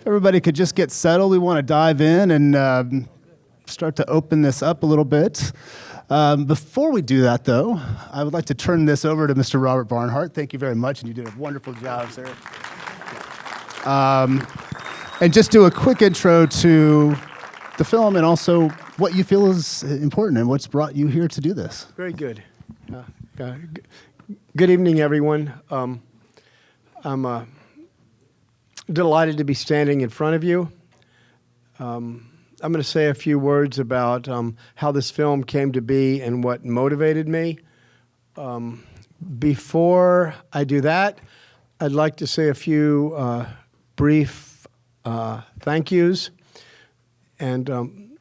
everybody could just get settled, we want to dive in and start to open this up a little bit. Before we do that, though, I would like to turn this over to Mr. Robert Barnhart. Thank you very much, and you did a wonderful job, sir. And just do a quick intro to the film and also what you feel is important and what's brought you here to do this. Very good. Good evening, everyone. I'm delighted to be standing in front of you. I'm going to say a few words about how this film came to be and what motivated me. Before I do that, I'd like to say a few brief thank yous. And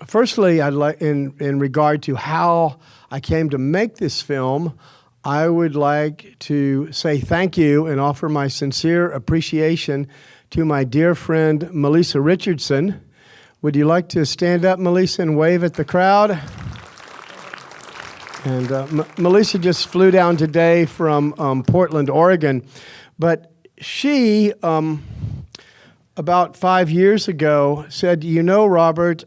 firstly, I'd like, in regard to how I came to make this film, I would like to say thank you and offer my sincere appreciation to my dear friend, Melissa Richardson. Would you like to stand up, Melissa, and wave at the crowd? And Melissa just flew down today from Portland, Oregon. But she, about 5 years ago, said, you know, Robert,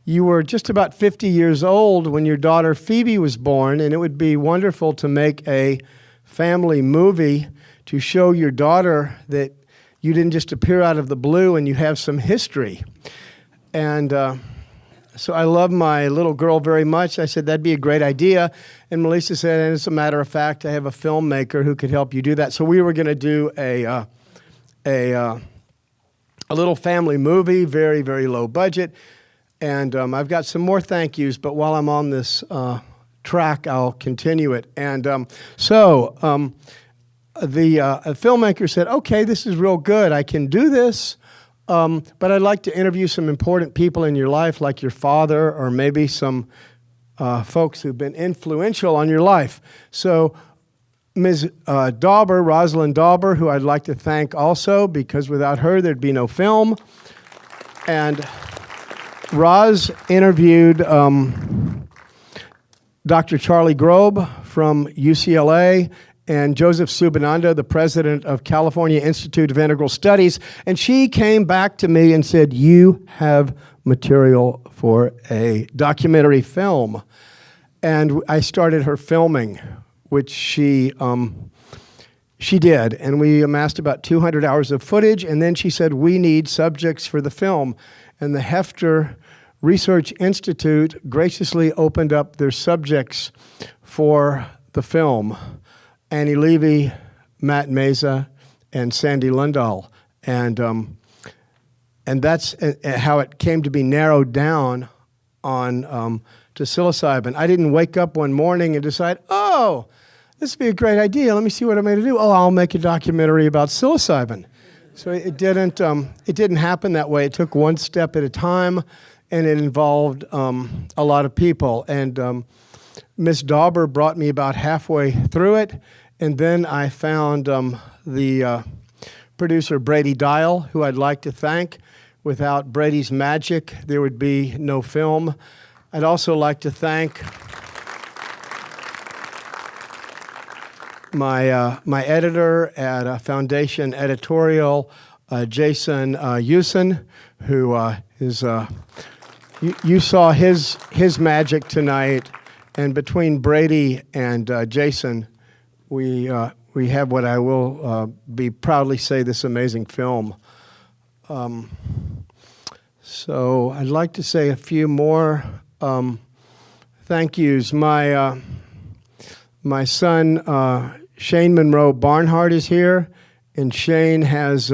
you were just about 50 years old when your daughter Phoebe was born, and it would be wonderful to make a family movie to show your daughter that you didn't just appear out of the blue and you have some history. And so I love my little girl very much. I said, that'd be a great idea. And Melissa said, and as a matter of fact, I have a filmmaker who could help you do that. So we were going to do a little family movie, very, very low budget. And I've got some more thank yous, but while I'm on this track, I'll continue it. And the filmmaker said, okay, this is real good. I can do this, but I'd like to interview some important people in your life, like your father, or maybe some folks who've been influential on your life. So Ms. Dauber, Rosalind Dauber, who I'd like to thank also, because without her, there'd be no film. And Roz interviewed Dr. Charlie Grob from UCLA and Joseph Subbananda, the president of California Institute of Integral Studies, and she came back to me and said, you have material for a documentary film. And I started her filming, which she did, and we amassed about 200 hours of footage, and then she said, we need subjects for the film. And the Hefter Research Institute graciously opened up their subjects for the film. Annie Levy, Matt Meza, and Sandy Lundahl. And that's how it came to be narrowed down on to psilocybin. I didn't wake up one morning and decide, oh, this would be a great idea. Let me see what I'm going to do. Oh, I'll make a documentary about psilocybin. So it didn't happen that way. It took one step at a time, and it involved a lot of people. And Ms. Dauber brought me about halfway through it, and then I found the producer Brady Dial, who I'd like to thank. Without Brady's magic, there would be no film. I'd also like to thank my editor at Foundation Editorial, Jason Usen, who is you saw his magic tonight, and between Brady and Jason, we have what I will be proudly say this amazing film. So I'd like to say a few more thank yous. My son Shane Monroe Barnhart is here, and Shane has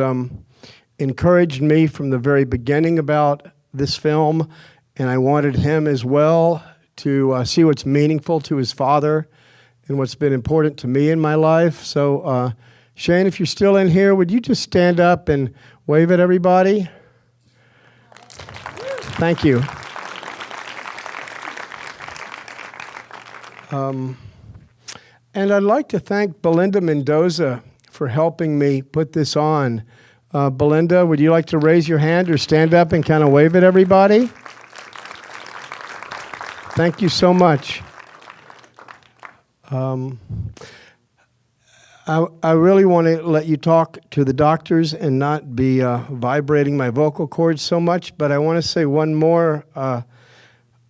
encouraged me from the very beginning about this film, and I wanted him as well to see what's meaningful to his father and what's been important to me in my life. So Shane, if you're still in here, would you just stand up and wave at everybody? Thank you. And I'd like to thank Belinda Mendoza for helping me put this on. Belinda, would you like to raise your hand or stand up and kind of wave at everybody? Thank you so much. I really want to let you talk to the doctors and not be vibrating my vocal cords so much, but I want to say one more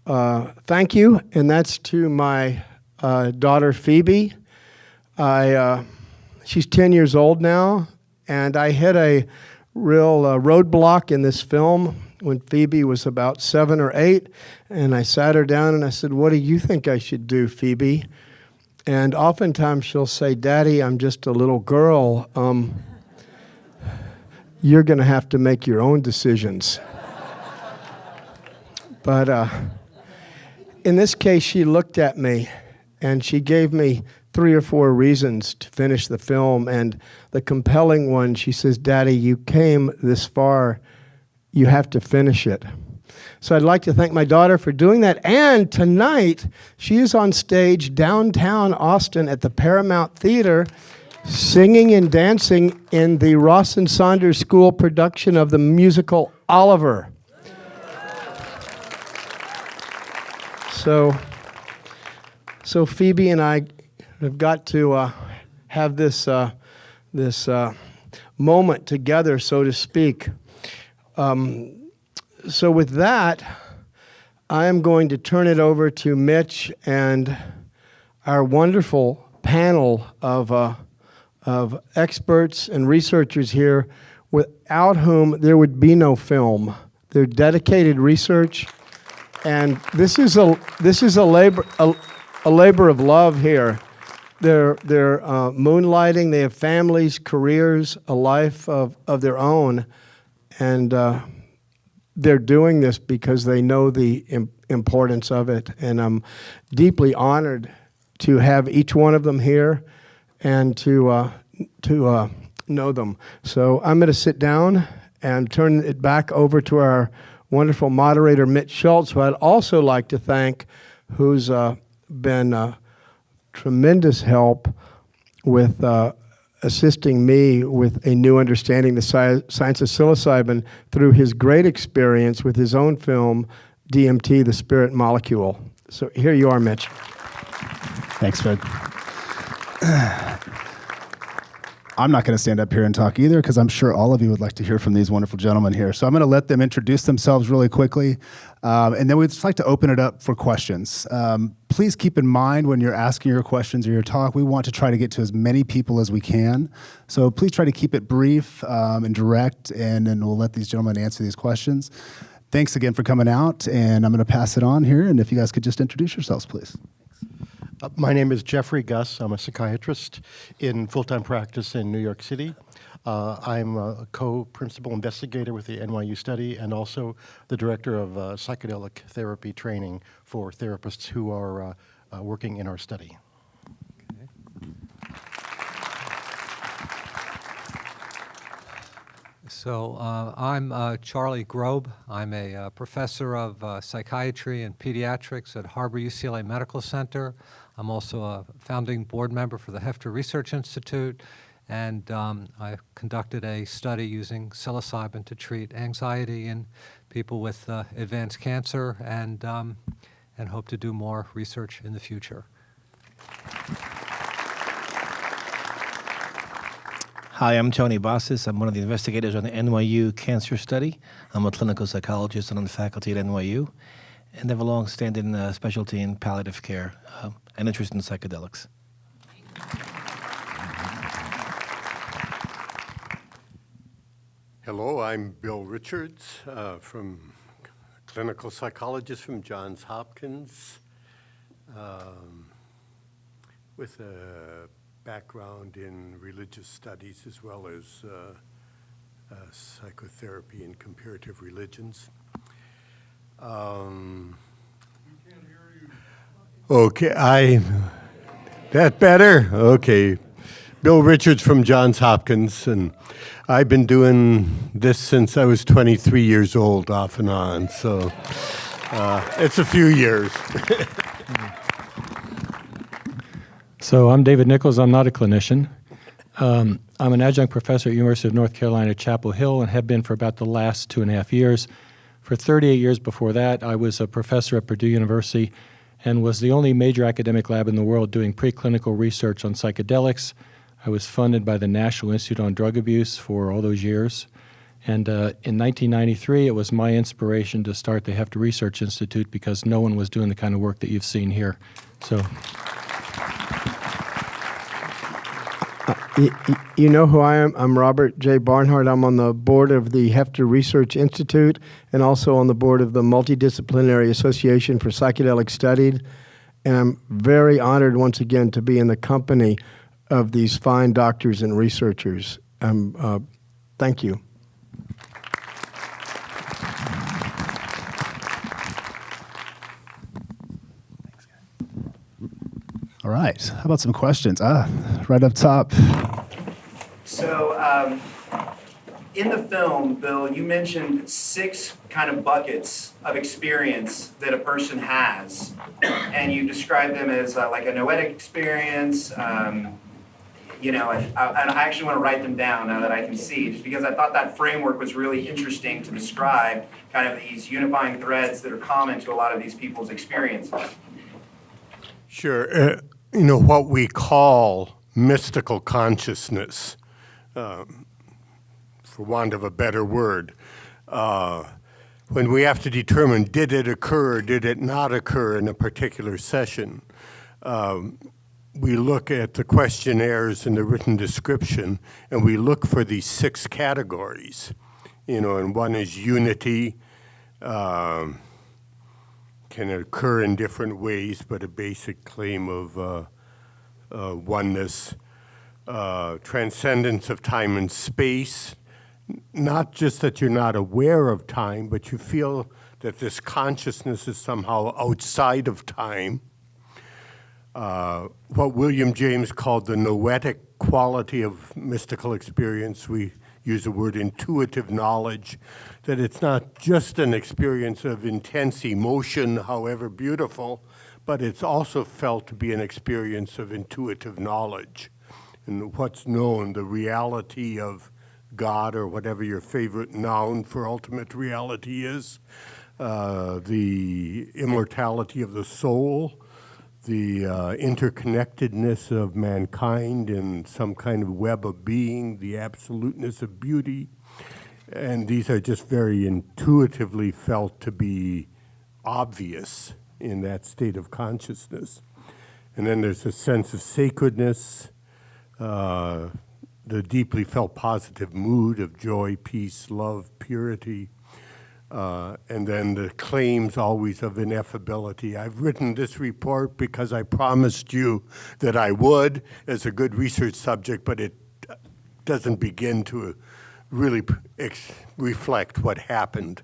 thank you, and that's to my daughter Phoebe. She's 10 years old now, and I hit a real roadblock in this film when Phoebe was about 7 or 8, and I sat her down and I said, "What do you think I should do, Phoebe?" And oftentimes she'll say, "Daddy, I'm just a little girl. You're going to have to make your own decisions." But in this case, she looked at me and she gave me 3 or 4 reasons to finish the film. And the compelling one, she says, "Daddy, you came this far. You have to finish it." So I'd like to thank my daughter for doing that. And tonight, she is on stage downtown Austin at the Paramount Theater, singing and dancing in the Ross and Saunders School production of the musical Oliver. So Phoebe and I have got to have this moment together, so to speak. So with that, I am going to turn it over to Mitch and our wonderful panel of experts and researchers here, without whom there would be no film. They're dedicated research, and this is a labor of love here. They're moonlighting. They have families, careers, a life of their own, and they're doing this because they know the importance of it. And I'm deeply honored to have each one of them here and to know them. So I'm going to sit down and turn it back over to our wonderful moderator, Mitch Schultz, who I'd also like to thank, who's been tremendous help with assisting me with a new understanding of the science of psilocybin through his great experience with his own film, DMT, The Spirit Molecule. So here you are, Mitch. Thanks, Fred. I'm not going to stand up here and talk either, because I'm sure all of you would like to hear from these wonderful gentlemen here. So I'm going to let them introduce themselves really quickly, and then we'd just like to open it up for questions. Please keep in mind when you're asking your questions or your talk, we want to try to get to as many people as we can. So please try to keep it brief and direct, and then we'll let these gentlemen answer these questions. Thanks again for coming out, and I'm going to pass it on here, and if you guys could just introduce yourselves, please. My name is Jeffrey Guss. I'm a psychiatrist in full-time practice in New York City. I'm a co-principal investigator with the NYU study and also the director of psychedelic therapy training for therapists who are working in our study. So I'm Charlie Grob. I'm a professor of psychiatry and pediatrics at Harbor-UCLA Medical Center. I'm also a founding board member for the Hefter Research Institute, and I conducted a study using psilocybin to treat anxiety in people with advanced cancer, and hope to do more research in the future. Hi, I'm Tony Bossis. I'm one of the investigators on the NYU cancer study. I'm a clinical psychologist and on the faculty at NYU, and have a long-standing specialty in palliative care and interest in psychedelics. Hello, I'm Bill Richards, from clinical psychologist from Johns Hopkins, with a background in religious studies as well as psychotherapy and comparative religions. Okay, that better? Okay. Bill Richards from Johns Hopkins, and I've been doing this since I was 23 years old, off and on, so it's a few years. So I'm David Nichols. I'm not a clinician. I'm an adjunct professor at University of North Carolina, Chapel Hill, and have been for about the last 2.5 years. For 38 years before that, I was a professor at Purdue University and was the only major academic lab in the world doing preclinical research on psychedelics. I was funded by the National Institute on Drug Abuse for all those years. And in 1993, it was my inspiration to start the Hefter Research Institute because no one was doing the kind of work that you've seen here. So, you know who I am? I'm Robert J. Barnhart. I'm on the board of the Hefter Research Institute and also on the board of the Multidisciplinary Association for Psychedelic Studies. And I'm very honored once again to be in the company of these fine doctors and researchers. Thank you. All right. How about some questions? Right up top. So, in the film, Bill, you mentioned 6 kind of buckets of experience that a person has, and you described them as like a noetic experience. You know, and I actually want to write them down now that I can see, just because I thought that framework was really interesting to describe kind of these unifying threads that are common to a lot of these people's experiences. Sure. You know, what we call mystical consciousness, for want of a better word, when we have to determine did it occur or did it not occur in a particular session, we look at the questionnaires and the written description, and we look for these 6 categories. You know, and one is unity, can occur in different ways, but a basic claim of oneness, transcendence of time and space, not just that you're not aware of time, but you feel that this consciousness is somehow outside of time. What William James called the noetic quality of mystical experience, we use the word intuitive knowledge, that it's not just an experience of intense emotion, however beautiful, but it's also felt to be an experience of intuitive knowledge. And what's known, the reality of God, or whatever your favorite noun for ultimate reality is, the immortality of the soul, the interconnectedness of mankind in some kind of web of being, the absoluteness of beauty. And these are just very intuitively felt to be obvious in that state of consciousness. And then there's a sense of sacredness, the deeply felt positive mood of joy, peace, love, purity, and then the claims always of ineffability. I've written this report because I promised you that I would as a good research subject, but it doesn't begin to really reflect what happened.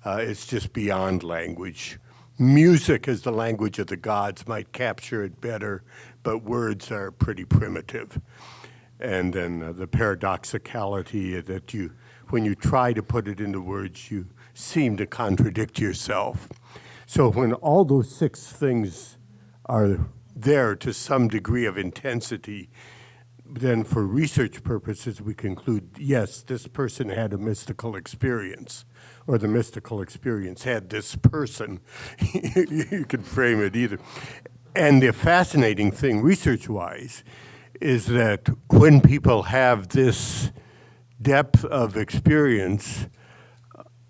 It's just beyond language. Music as the language of the gods might capture it better, but words are pretty primitive. And then the paradoxicality that when you try to put it into words, you seem to contradict yourself. So when all those 6 things are there to some degree of intensity, then for research purposes, we conclude, yes, this person had a mystical experience, or the mystical experience had this person. You can frame it either. And the fascinating thing, research-wise, is that when people have this depth of experience,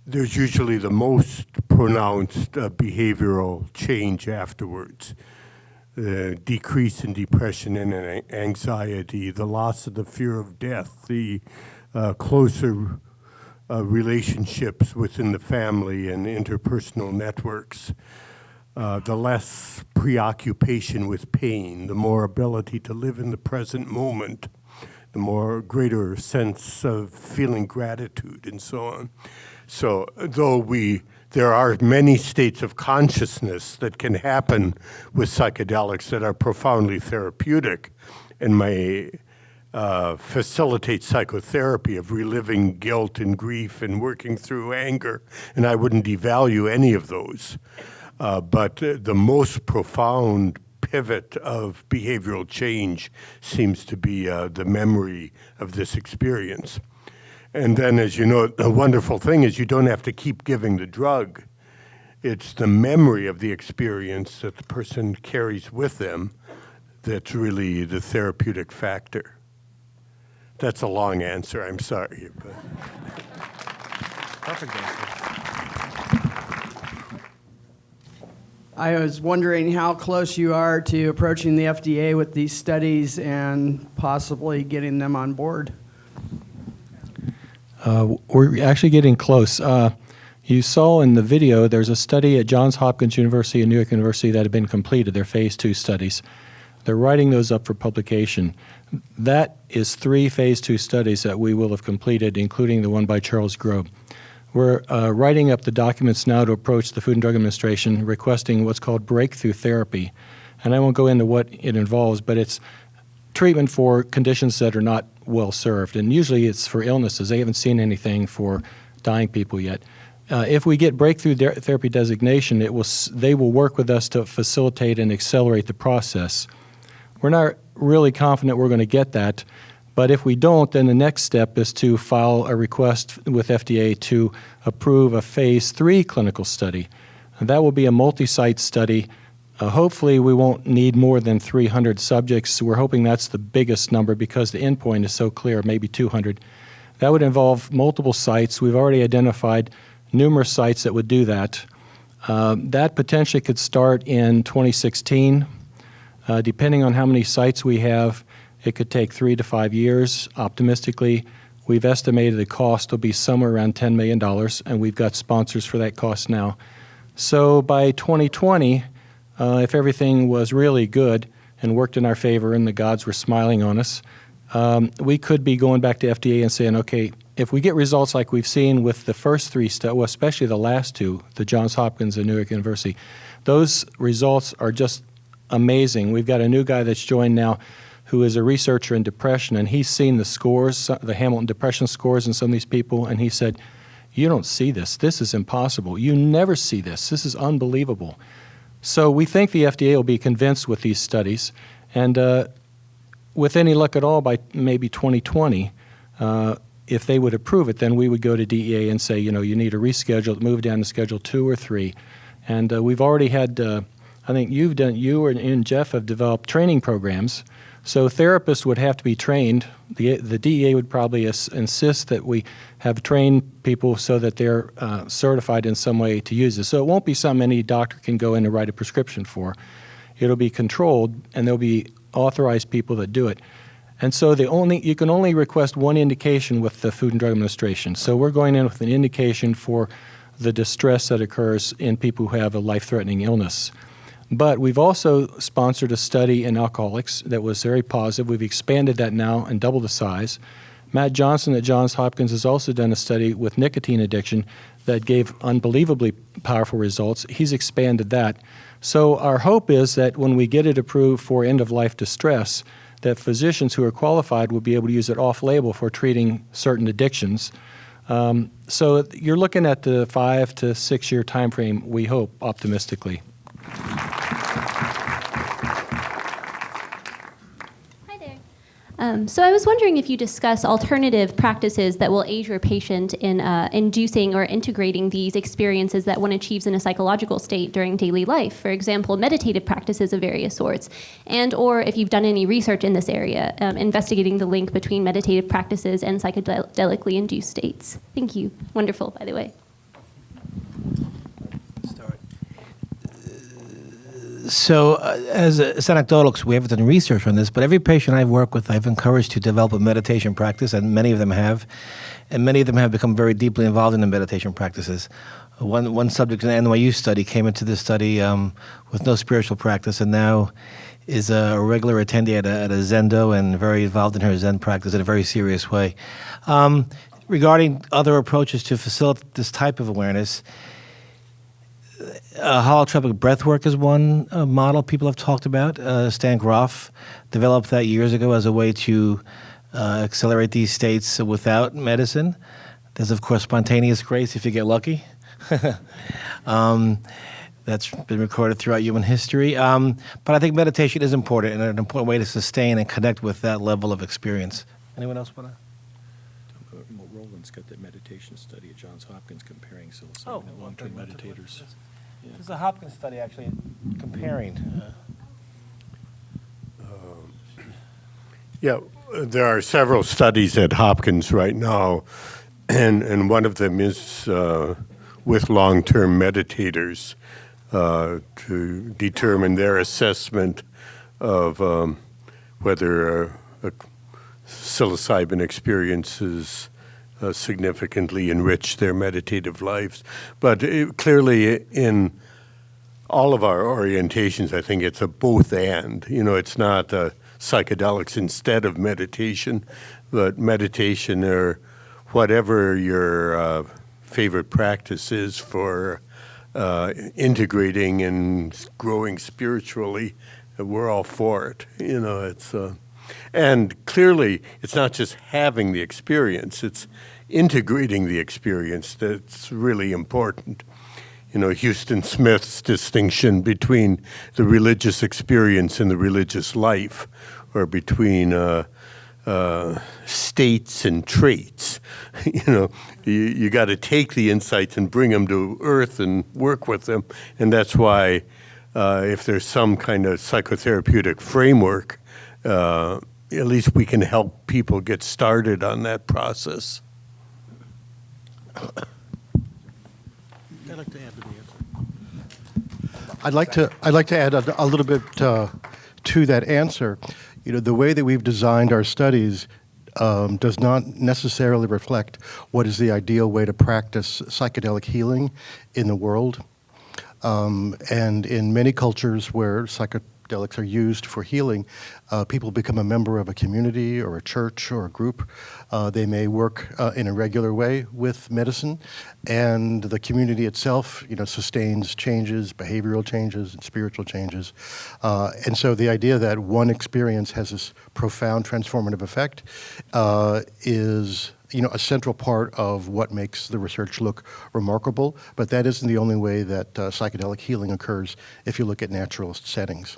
there's usually the most pronounced behavioral change afterwards. The decrease in depression and anxiety, the loss of the fear of death, the closer relationships within the family and interpersonal networks, the less preoccupation with pain, the more ability to live in the present moment, the more greater sense of feeling gratitude and so on. So though there are many states of consciousness that can happen with psychedelics that are profoundly therapeutic and may facilitate psychotherapy of reliving guilt and grief and working through anger, and I wouldn't devalue any of those. But the most profound pivot of behavioral change seems to be the memory of this experience. And then, as you know, the wonderful thing is you don't have to keep giving the drug. It's the memory of the experience that the person carries with them that's really the therapeutic factor. That's a long answer. I'm sorry. But. Perfect answer. I was wondering how close you are to approaching the FDA with these studies and possibly getting them on board. We're actually getting close. You saw in the video there's a study at Johns Hopkins University and New York University that have been completed, their phase 2 studies. They're writing those up for publication. That is 3 phase 2 studies that we will have completed, including the one by Charles Grob. We're writing up the documents now to approach the Food and Drug Administration requesting what's called breakthrough therapy. And I won't go into what it involves, but it's treatment for conditions that are not well served. And usually it's for illnesses. They haven't seen anything for dying people yet. If we get breakthrough therapy designation, they will work with us to facilitate and accelerate the process. We're not really confident we're going to get that, but if we don't, then the next step is to file a request with FDA to approve a phase 3 clinical study. And that will be a multi-site study. Hopefully we won't need more than 300 subjects. We're hoping that's the biggest number because the endpoint is so clear, maybe 200. That would involve multiple sites. We've already identified numerous sites that would do that. That potentially could start in 2016. Depending on how many sites we have, it could take 3 to 5 years. Optimistically, we've estimated the cost will be somewhere around $10 million, and we've got sponsors for that cost now. So by 2020, if everything was really good and worked in our favor and the gods were smiling on us, we could be going back to FDA and saying, okay, if we get results like we've seen with the first 3 studies, well, especially the last 2, the Johns Hopkins and New York University, those results are just amazing. We've got a new guy that's joined now who is a researcher in depression, and he's seen the scores, the Hamilton depression scores in some of these people, and he said, you don't see this. This is impossible. You never see this. This is unbelievable. So we think the FDA will be convinced with these studies, and with any luck at all, by maybe 2020, if they would approve it, then we would go to DEA and say, you need to reschedule, move down to Schedule 2 or 3. And we've already had, I think you and Jeff have developed training programs. So therapists would have to be trained. The DEA would probably insist that we have trained people so that they're certified in some way to use this. So it won't be something any doctor can go in and write a prescription for. It'll be controlled, and there'll be authorized people that do it. And so you can only request one indication with the Food and Drug Administration. So we're going in with an indication for the distress that occurs in people who have a life-threatening illness. But we've also sponsored a study in alcoholics that was very positive. We've expanded that now and doubled the size. Matt Johnson at Johns Hopkins has also done a study with nicotine addiction that gave unbelievably powerful results. He's expanded that. So our hope is that when we get it approved for end-of-life distress, that physicians who are qualified will be able to use it off-label for treating certain addictions. So you're looking at the 5 to 6 year time frame, we hope, optimistically. So I was wondering if you discuss alternative practices that will aid your patient in inducing or integrating these experiences that one achieves in a psychological state during daily life. For example, meditative practices of various sorts, and or if you've done any research in this area, investigating the link between meditative practices and psychedelically induced states. Thank you. Wonderful, by the way. So as anecdotal, we haven't done research on this, but every patient I've worked with, I've encouraged to develop a meditation practice, and many of them have. And many of them have become very deeply involved in the meditation practices. One subject in the NYU study came into this study with no spiritual practice, and now is a regular attendee at a Zendo and very involved in her Zen practice in a very serious way. Regarding other approaches to facilitate this type of awareness, holotropic breathwork is one model people have talked about. Stan Grof developed that years ago as a way to accelerate these states without medicine. There's, of course, spontaneous grace if you get lucky. That's been recorded throughout human history. But I think meditation is important and an important way to sustain and connect with that level of experience. Anyone else want to? Roland's got that meditation study at Johns Hopkins comparing psilocybin and long-term meditators. There's a Hopkins study actually comparing. Yeah, there are several studies at Hopkins right now, and one of them is with long-term meditators to determine their assessment of whether psilocybin experiences significantly enrich their meditative lives. But clearly in all of our orientations, I think it's a both and. You know, it's not psychedelics instead of meditation, but meditation or whatever your favorite practice is for integrating and growing spiritually, we're all for it. You know, it's and clearly it's not just having the experience, it's integrating the experience that's really important. You know, Houston Smith's distinction between the religious experience and the religious life, or between states and traits. You know, you got to take the insights and bring them to earth and work with them. And that's why if there's some kind of psychotherapeutic framework, at least we can help people get started on that process. I'd like to add a little bit to that answer. You know, the way that we've designed our studies does not necessarily reflect what is the ideal way to practice psychedelic healing in the world. And in many cultures where psychedelics are used for healing, people become a member of a community or a church or a group. They may work in a regular way with medicine, and the community itself, you know, sustains changes, behavioral changes, and spiritual changes. And so the idea that one experience has this profound transformative effect is, you know, a central part of what makes the research look remarkable, but that isn't the only way that psychedelic healing occurs if you look at natural settings.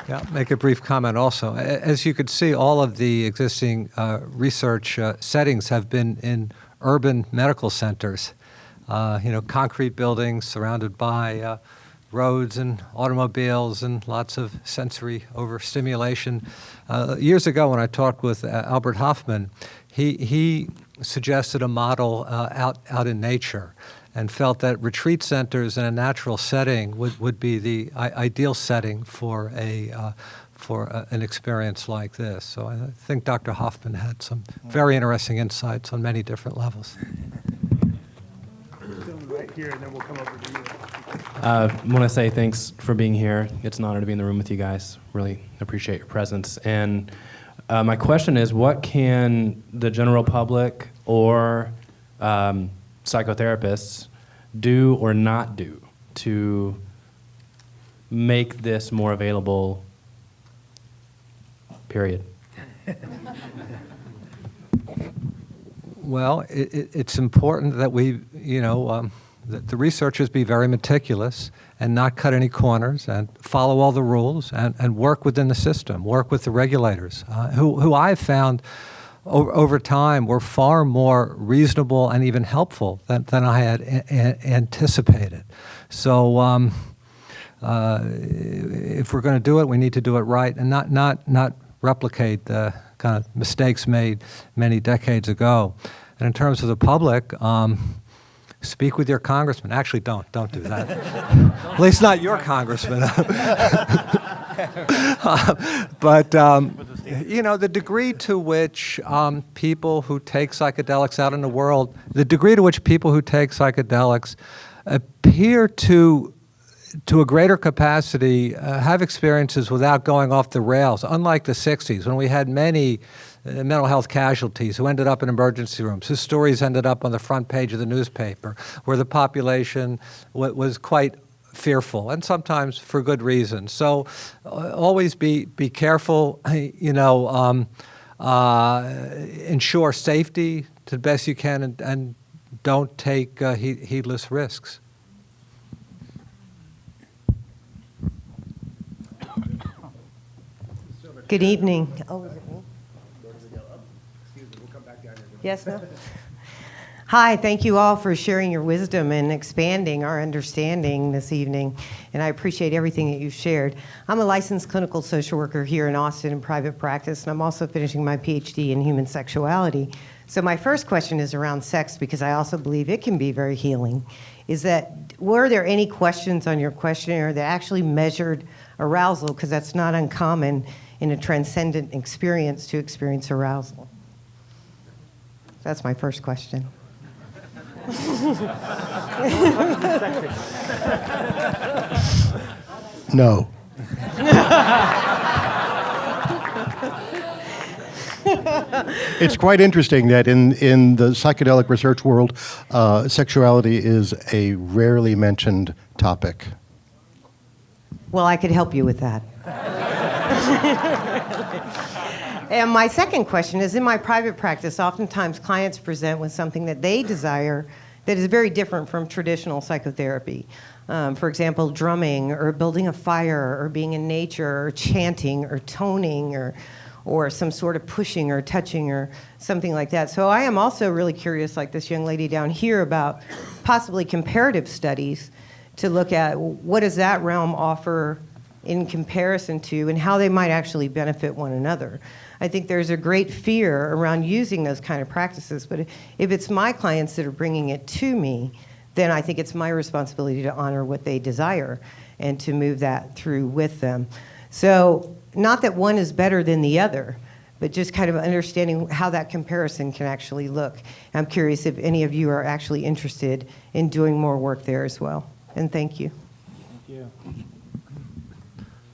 Yeah, make a brief comment also. As you could see, all of the existing research settings have been in urban medical centers. You know, concrete buildings surrounded by roads and automobiles and lots of sensory overstimulation. Years ago, when I talked with Albert Hofmann, he suggested a model out in nature, and felt that retreat centers in a natural setting would be the ideal setting for an experience like this. So I think Dr. Hofmann had some very interesting insights on many different levels. Right here, and then we'll come over to you. I want to say thanks for being here. It's an honor to be in the room with you guys. Really appreciate your presence. And my question is, what can the general public or psychotherapists do or not do to make this more available, period? Well, it's important that we, you know, that the researchers be very meticulous and not cut any corners and follow all the rules and work within the system, work with the regulators, who I've found over time were far more reasonable and even helpful than I had anticipated. So if we're going to do it, we need to do it right and not replicate the kind of mistakes made many decades ago. And in terms of the public, speak with your congressman. Actually, don't do that. At least not your congressman. But you know, the degree to which people who take psychedelics out in the world, the degree to which people who take psychedelics appear to a greater capacity have experiences without going off the rails, unlike the 60s when we had many mental health casualties who ended up in emergency rooms, whose stories ended up on the front page of the newspaper, where the population was quite fearful, and sometimes for good reason. So always be careful, you know, ensure safety to the best you can, and don't take heedless risks. Good evening. Oh, is it me? Yes, no? Hi, thank you all for sharing your wisdom and expanding our understanding this evening, and I appreciate everything that you've shared. I'm a licensed clinical social worker here in Austin in private practice, and I'm also finishing my Ph.D. in human sexuality. So my first question is around sex, because I also believe it can be very healing. Is that, were there any questions on your questionnaire that actually measured arousal? Because that's not uncommon in a transcendent experience to experience arousal. That's my first question. No. It's quite interesting that in the psychedelic research world, sexuality is a rarely mentioned topic. Well, I could help you with that. And my second question is, in my private practice, oftentimes clients present with something that they desire that is very different from traditional psychotherapy. For example, drumming, or building a fire, or being in nature, or chanting, or toning, or some sort of pushing or touching or something like that. So I am also really curious, like this young lady down here, about possibly comparative studies to look at what does that realm offer in comparison to, and how they might actually benefit one another. I think there's a great fear around using those kind of practices, but if it's my clients that are bringing it to me, then I think it's my responsibility to honor what they desire and to move that through with them. So not that one is better than the other, but just kind of understanding how that comparison can actually look. I'm curious if any of you are actually interested in doing more work there as well. And thank you. Thank you.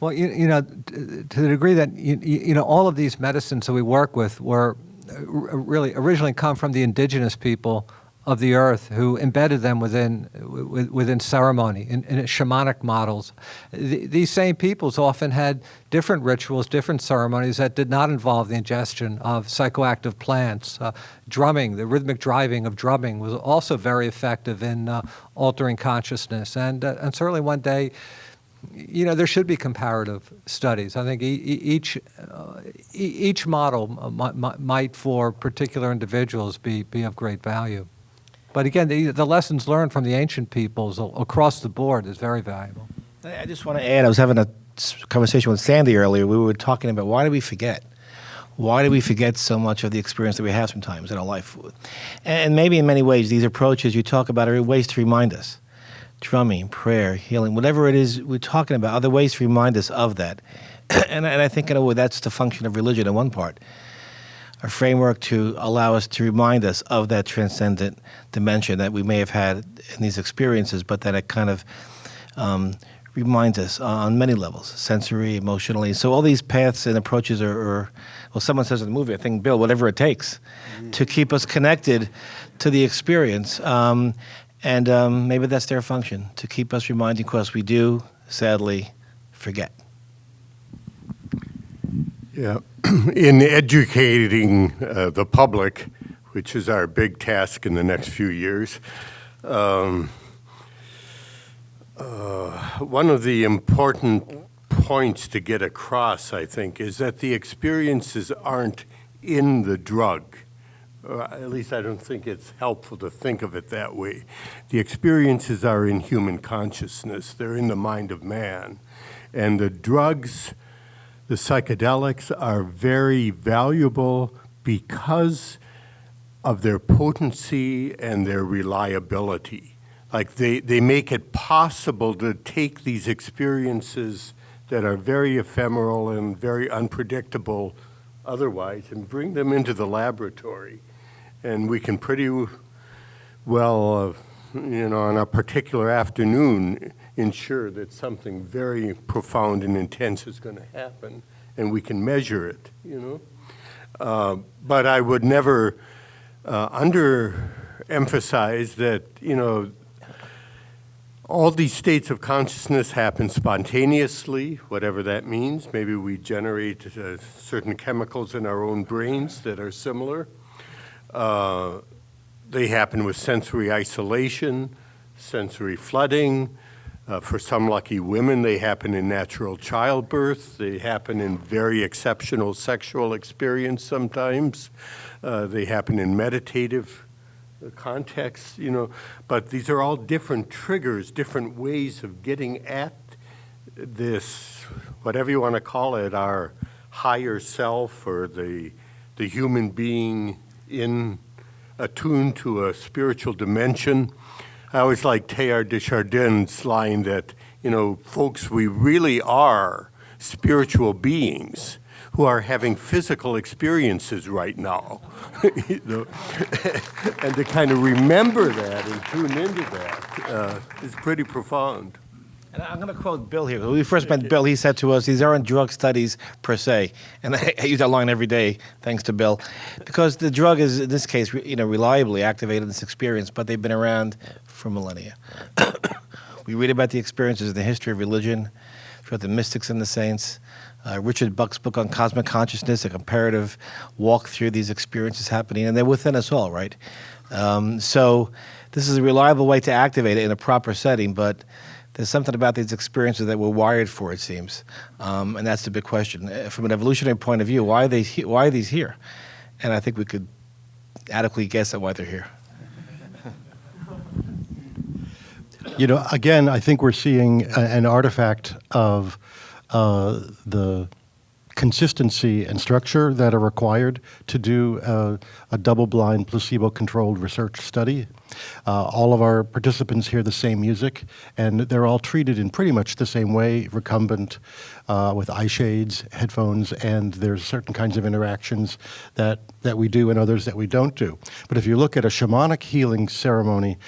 Well, you know, to the degree that, you know, all of these medicines that we work with were really originally come from the indigenous people of the earth, who embedded them within ceremony, in shamanic models. These same peoples often had different rituals, different ceremonies that did not involve the ingestion of psychoactive plants. Drumming, the rhythmic driving of drumming, was also very effective in altering consciousness. And certainly one day, you know, there should be comparative studies. I think each model might, for particular individuals, be of great value. But again, the lessons learned from the ancient peoples across the board is very valuable. I just want to add, I was having a conversation with Sandy earlier. We were talking about, why do we forget? Why do we forget so much of the experience that we have sometimes in our life? And maybe in many ways, these approaches you talk about are ways to remind us. Drumming, prayer, healing, whatever it is we're talking about, other ways to remind us of that. And I think in a way that's the function of religion in one part. A framework to allow us to remind us of that transcendent dimension that we may have had in these experiences, but that it kind of reminds us on many levels, sensory, emotionally. So all these paths and approaches are well, someone says in the movie, I think, Bill, whatever it takes to keep us connected to the experience. And maybe that's their function, to keep us reminding, because we do, sadly, forget. Yeah. In educating the public, which is our big task in the next few years, one of the important points to get across, I think, is that the experiences aren't in the drug. At least I don't think it's helpful to think of it that way. The experiences are in human consciousness. They're in the mind of man. And the drugs, the psychedelics, are very valuable because of their potency and their reliability. Like they make it possible to take these experiences that are very ephemeral and very unpredictable otherwise and bring them into the laboratory. And we can pretty well, you know, on a particular afternoon, ensure that something very profound and intense is going to happen, and we can measure it, you know. But I would never underemphasize that, you know, all these states of consciousness happen spontaneously, whatever that means. Maybe we generate certain chemicals in our own brains that are similar. They happen with sensory isolation, sensory flooding. For some lucky women, they happen in natural childbirth. They happen in very exceptional sexual experience sometimes. They happen in meditative the context, but these are all different triggers, different ways of getting at this, whatever you want to call it, our higher self or the human being attuned to a spiritual dimension. I always like Teilhard de Chardin's line that, folks, we really are spiritual beings who are having physical experiences right now. And to kind of remember that and tune into that is pretty profound. And I'm going to quote Bill here. When we first met Bill, he said to us, these aren't drug studies per se. And I use that line every day, thanks to Bill. Because the drug is, in this case, reliably activated this experience, but they've been around for millennia. We read about the experiences in the history of religion, throughout the mystics and the saints. Richard Buck's book on cosmic consciousness, a comparative walk through these experiences happening, and they're within us all, right? So this is a reliable way to activate it in a proper setting, but there's something about these experiences that we're wired for, it seems, and that's the big question. From an evolutionary point of view, why are these here? And I think we could adequately guess at why they're here. Again, I think we're seeing an artifact of the consistency and structure that are required to do a double-blind, placebo-controlled research study. All of our participants hear the same music, and they're all treated in pretty much the same way, recumbent, with eye shades, headphones, and there's certain kinds of interactions that we do and others that we don't do. But if you look at a shamanic healing ceremony,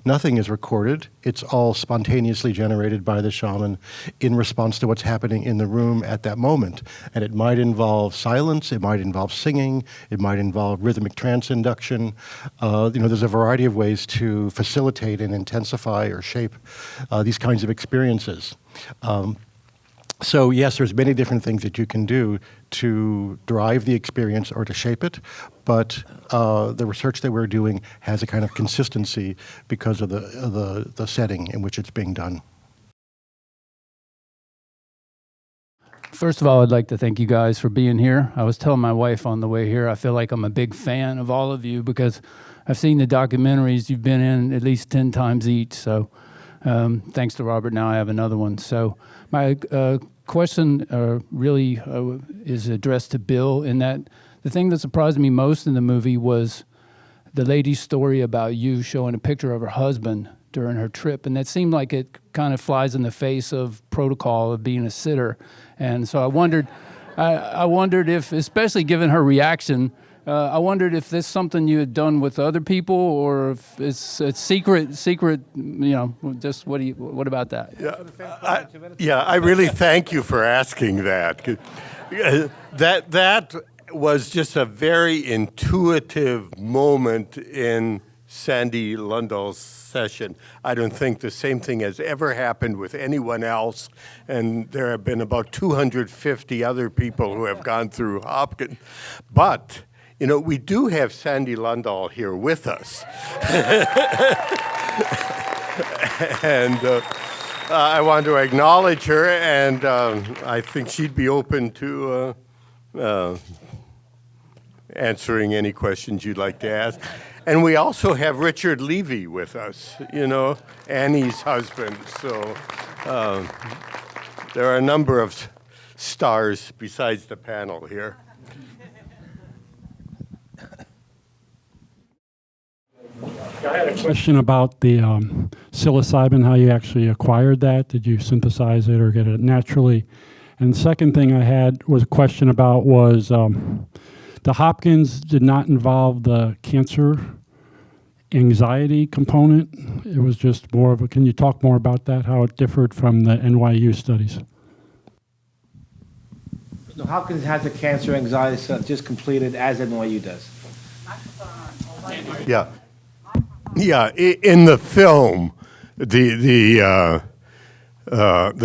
nothing is recorded. It's all spontaneously generated by the shaman in response to what's happening in the room at that moment. And it might involve silence, it might involve singing, it might involve rhythmic trance induction. There's a variety of ways to facilitate and intensify or shape these kinds of experiences. So yes, there's many different things that you can do to drive the experience or to shape it, but the research that we're doing has a kind of consistency because of the setting in which it's being done. First of all, I'd like to thank you guys for being here. I was telling my wife on the way here, I feel like I'm a big fan of all of you because I've seen the documentaries you've been in at least 10 times each. So thanks to Robert, now I have another one. So my question really is addressed to Bill in that the thing that surprised me most in the movie was the lady's story about you showing a picture of her husband during her trip. And that seemed like it kind of flies in the face of protocol of being a sitter. And so I wondered if, especially given her reaction, I wondered if this is something you had done with other people, or if it's a secret. Just what about that? I really thank you for asking that. That was just a very intuitive moment in Sandy Lundahl's session. I don't think the same thing has ever happened with anyone else, and there have been about 250 other people who have gone through Hopkins. But we do have Sandy Lundahl here with us. And I want to acknowledge her, and I think she'd be open to answering any questions you'd like to ask. And we also have Richard Levy with us, Annie's husband. So there are a number of stars besides the panel here. I had a question about the psilocybin, how you actually acquired that. Did you synthesize it or get it naturally? And the second thing I had was a question about was the Hopkins did not involve the cancer anxiety component. It was just more of a, can you talk more about that, how it differed from the NYU studies? The Hopkins has a cancer anxiety study just completed, as NYU does. Yeah. In the film, the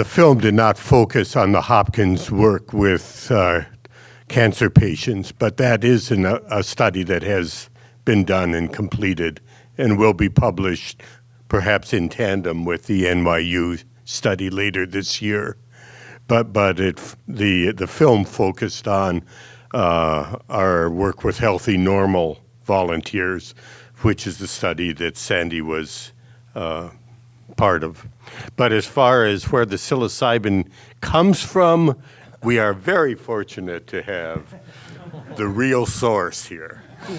film did not focus on the Hopkins work with cancer patients, but that is a study that has been done and completed and will be published perhaps in tandem with the NYU study later this year. But the film focused on our work with healthy, normal volunteers, which is the study that Sandy was part of. But as far as where the psilocybin comes from, we are very fortunate to have the real source here. You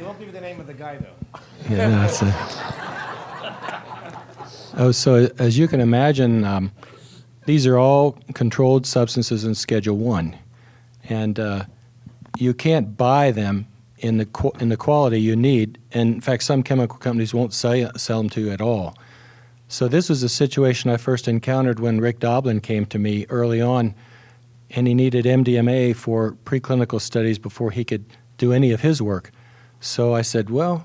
won't give me the name of the guy, though. Yeah, that's it. Oh, so as you can imagine, these are all controlled substances in Schedule 1. And you can't buy them in the quality you need. And in fact, some chemical companies won't sell them to you at all. So this was a situation I first encountered when Rick Doblin came to me early on, and he needed MDMA for preclinical studies before he could do any of his work. So I said, well,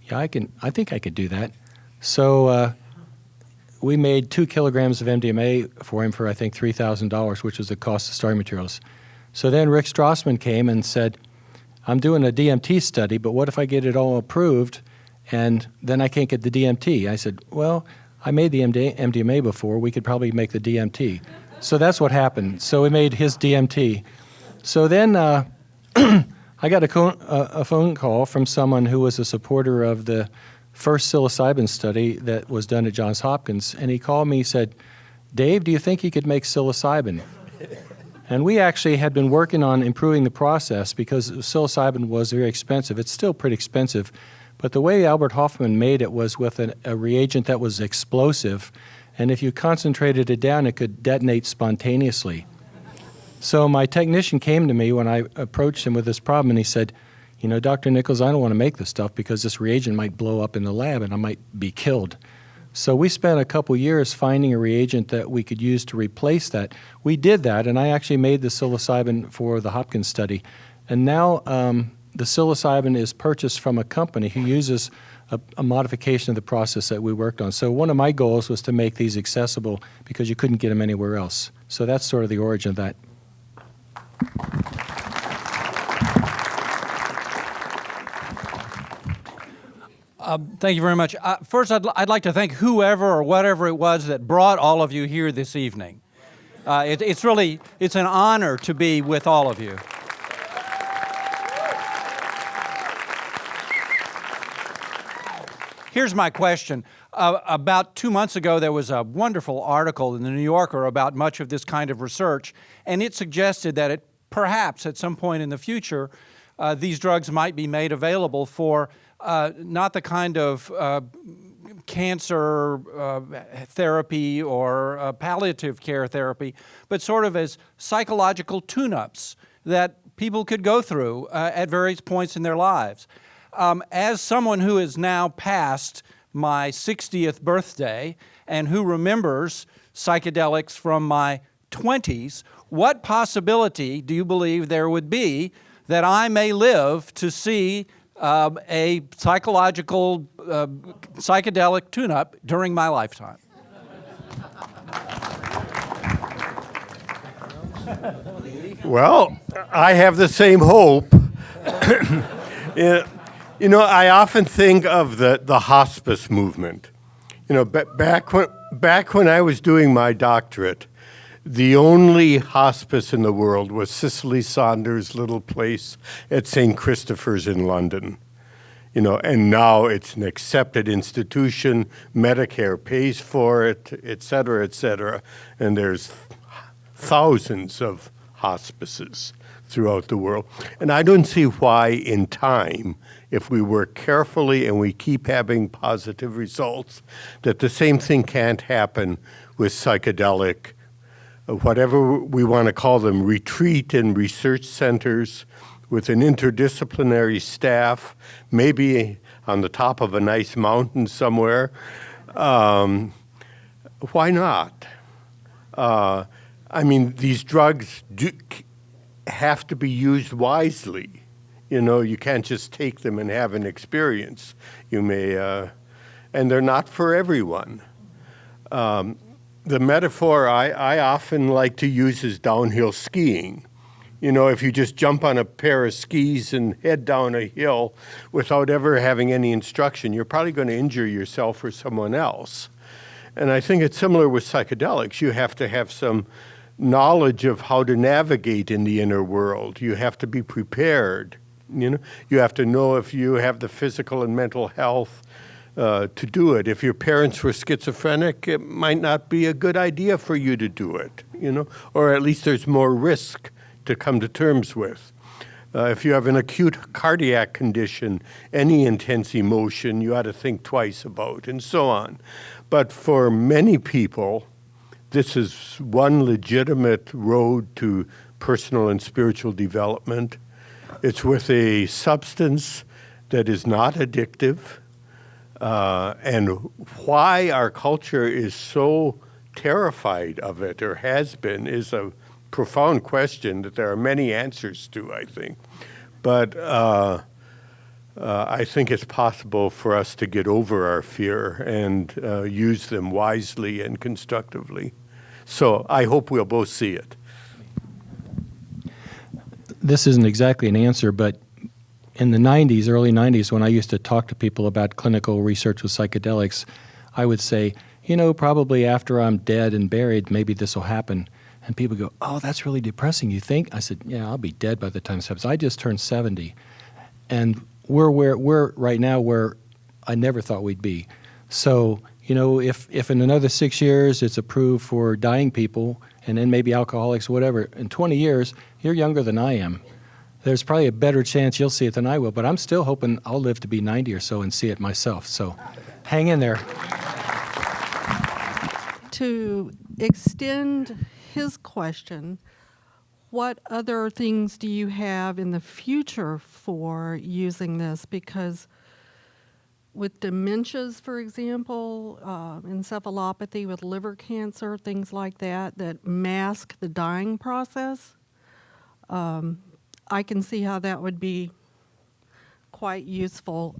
yeah, I think I could do that. So we made 2 kilograms of MDMA for him for, I think, $3,000, which was the cost of starting materials. So then Rick Strassman came and said, I'm doing a DMT study, but what if I get it all approved and then I can't get the DMT? I said, well, I made the MDMA before. We could probably make the DMT. So that's what happened. So we made his DMT. So then I got a phone call from someone who was a supporter of the first psilocybin study that was done at Johns Hopkins, and he called me. He said, Dave, do you think you could make psilocybin? And we actually had been working on improving the process because psilocybin was very expensive. It's still pretty expensive, but the way Albert Hofmann made it was with a reagent that was explosive, and if you concentrated it down, it could detonate spontaneously. So my technician came to me when I approached him with this problem, and he said, you know, Dr. Nichols, I don't want to make this stuff because this reagent might blow up in the lab and I might be killed. So we spent a couple years finding a reagent that we could use to replace that. We did that, and I actually made the psilocybin for the Hopkins study. And now the psilocybin is purchased from a company who uses a modification of the process that we worked on. So one of my goals was to make these accessible because you couldn't get them anywhere else. So that's sort of the origin of that. Thank you very much. First, I'd like to thank whoever or whatever it was that brought all of you here this evening. It's an honor to be with all of you. Here's my question. About 2 months ago, there was a wonderful article in the New Yorker about much of this kind of research, and it suggested that perhaps at some point in the future, these drugs might be made available for not the kind of cancer therapy or palliative care therapy, but sort of as psychological tune-ups that people could go through at various points in their lives. As someone who is now past my 60th birthday and who remembers psychedelics from my 20s, what possibility do you believe there would be that I may live to see a psychological psychedelic tune-up during my lifetime? Well, I have the same hope. You know, I often think of the hospice movement. You know, back when I was doing my doctorate, the only hospice in the world was Cicely Saunders' little place at St. Christopher's in London. You know, and now it's an accepted institution, Medicare pays for it, et cetera, and there's thousands of hospices throughout the world. And I don't see why in time, if we work carefully and we keep having positive results, that the same thing can't happen with psychedelic, whatever we want to call them, retreat and research centers with an interdisciplinary staff, maybe on the top of a nice mountain somewhere. Why not? I mean, these drugs have to be used wisely. You know, you can't just take them and have an experience. You may, and they're not for everyone. The metaphor I often like to use is downhill skiing. You know, if you just jump on a pair of skis and head down a hill without ever having any instruction, you're probably going to injure yourself or someone else. And I think it's similar with psychedelics. You have to have some knowledge of how to navigate in the inner world. You have to be prepared. You have to know if you have the physical and mental health to do it. If your parents were schizophrenic, it might not be a good idea for you to do it, or at least there's more risk to come to terms with. If you have an acute cardiac condition, any intense emotion you ought to think twice about, and so on. But for many people, this is one legitimate road to personal and spiritual development. It's with a substance that is not addictive. And why our culture is so terrified of it, or has been, is a profound question that there are many answers to, I think. But I think it's possible for us to get over our fear and use them wisely and constructively. So I hope we'll both see it. This isn't exactly an answer, but in the 90s, early 90s, when I used to talk to people about clinical research with psychedelics, I would say, probably after I'm dead and buried, maybe this will happen. And people go, oh, that's really depressing, you think? I said, yeah, I'll be dead by the time this happens. I just turned 70. And we're right now where I never thought we'd be. So, if in another 6 years it's approved for dying people, and then maybe alcoholics, whatever, in 20 years, you're younger than I am. There's probably a better chance you'll see it than I will, but I'm still hoping I'll live to be 90 or so and see it myself. So hang in there. To extend his question, what other things do you have in the future for using this? Because with dementias, for example, encephalopathy with liver cancer, things like that mask the dying process, I can see how that would be quite useful,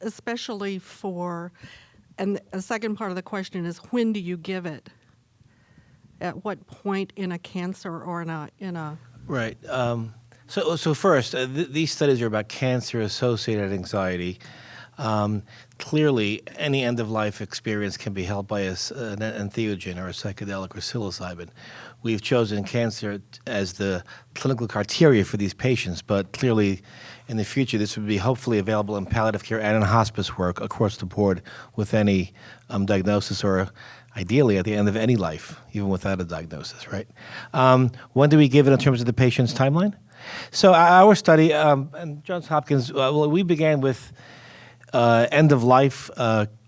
especially for, and the second part of the question is, when do you give it? At what point in a cancer or in a Right. So first, these studies are about cancer-associated anxiety. Clearly, any end-of-life experience can be helped by an entheogen or a psychedelic or psilocybin. We've chosen cancer as the clinical criteria for these patients, but clearly in the future this would be hopefully available in palliative care and in hospice work across the board with any diagnosis, or ideally at the end of any life, even without a diagnosis, right? When do we give it in terms of the patient's timeline? So our study, and Johns Hopkins, we began with end-of-life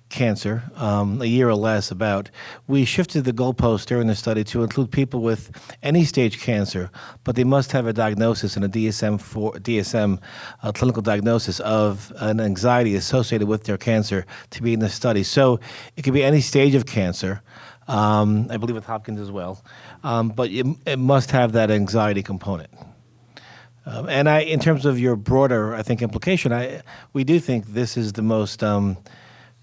cancer, a year or less about. We shifted the goalpost during the study to include people with any stage cancer, but they must have a diagnosis and a DSM clinical diagnosis of an anxiety associated with their cancer to be in the study. So it could be any stage of cancer, I believe with Hopkins as well, but it must have that anxiety component. And in terms of your broader, I think, implication, we do think this is the most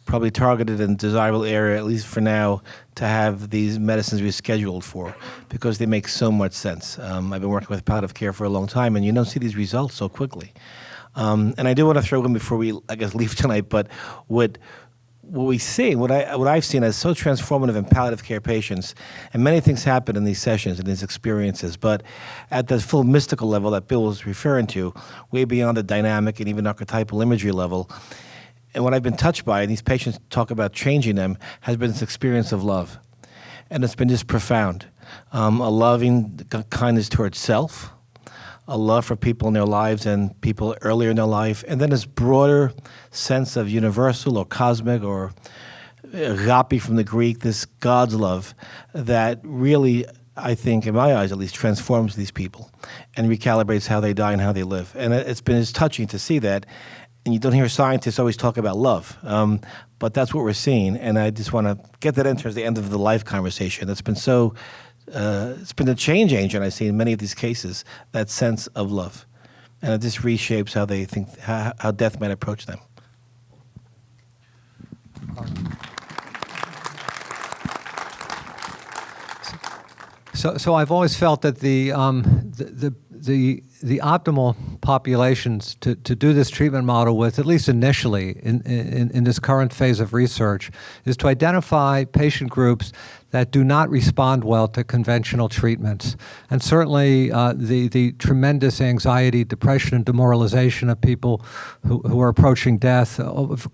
probably targeted and desirable area, at least for now, to have these medicines rescheduled for, because they make so much sense. I've been working with palliative care for a long time, and you don't see these results so quickly. And I do want to throw in before we, I guess, leave tonight, but what we see, what I've seen as so transformative in palliative care patients, and many things happen in these sessions and these experiences, but at the full mystical level that Bill was referring to, way beyond the dynamic and even archetypal imagery level, and what I've been touched by, and these patients talk about changing them, has been this experience of love. And it's been just profound. A loving kindness towards self, a love for people in their lives and people earlier in their life, and then this broader sense of universal or cosmic or agape from the Greek, this God's love that really, I think, in my eyes at least, transforms these people and recalibrates how they die and how they live. And it's been as touching to see that. And you don't hear scientists always talk about love, but that's what we're seeing. And I just want to get that in towards the end of the life conversation. That's been so, it's been a change agent I see in many of these cases, that sense of love. And it just reshapes how they think, how death might approach them. So I've always felt that the optimal populations to do this treatment model with, at least initially in this current phase of research, is to identify patient groups that do not respond well to conventional treatments. And certainly the tremendous anxiety, depression, and demoralization of people who are approaching death,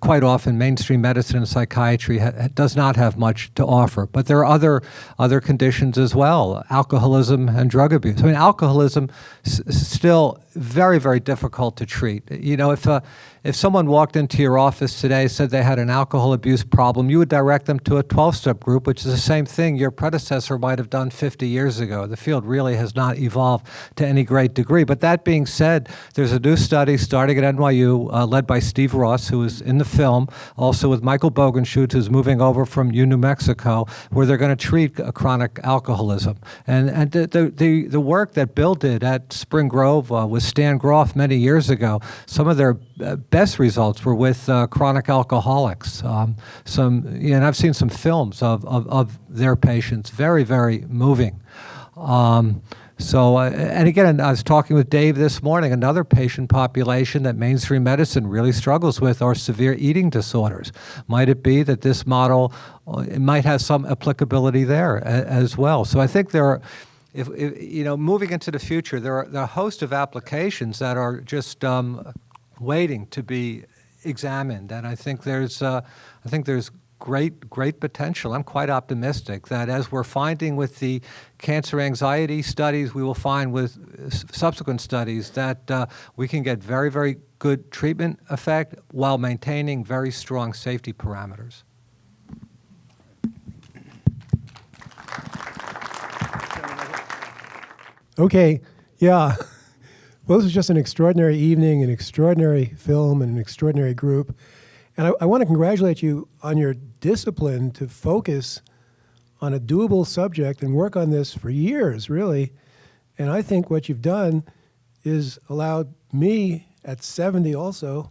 quite often mainstream medicine and psychiatry does not have much to offer. But there are other conditions as well, alcoholism and drug abuse. I mean, alcoholism still very, very difficult to treat. You know, if someone walked into your office today, said they had an alcohol abuse problem, you would direct them to a 12-step group, which is the same thing your predecessor might have done 50 years ago. The field really has not evolved to any great degree. But that being said, there's a new study starting at NYU, led by Steve Ross, who is in the film, also with Michael Bogenschutz, who's moving over from New Mexico, where they're going to treat chronic alcoholism. And the work that Bill did at Spring Grove with Stan Groff many years ago, some of their best results were with chronic alcoholics. And I've seen some films of their patients, very, very moving. And again, I was talking with Dave this morning, another patient population that mainstream medicine really struggles with are severe eating disorders. Might it be that this model it might have some applicability there as well? So I think there are, if moving into the future, there are a host of applications that are just waiting to be examined, and I think there's great potential. I'm quite optimistic that as we're finding with the cancer anxiety studies, we will find with subsequent studies that we can get very, very good treatment effect while maintaining very strong safety parameters. Okay, yeah. Well, this was just an extraordinary evening, an extraordinary film, and an extraordinary group. And I want to congratulate you on your discipline to focus on a doable subject and work on this for years, really. And I think what you've done is allowed me at 70 also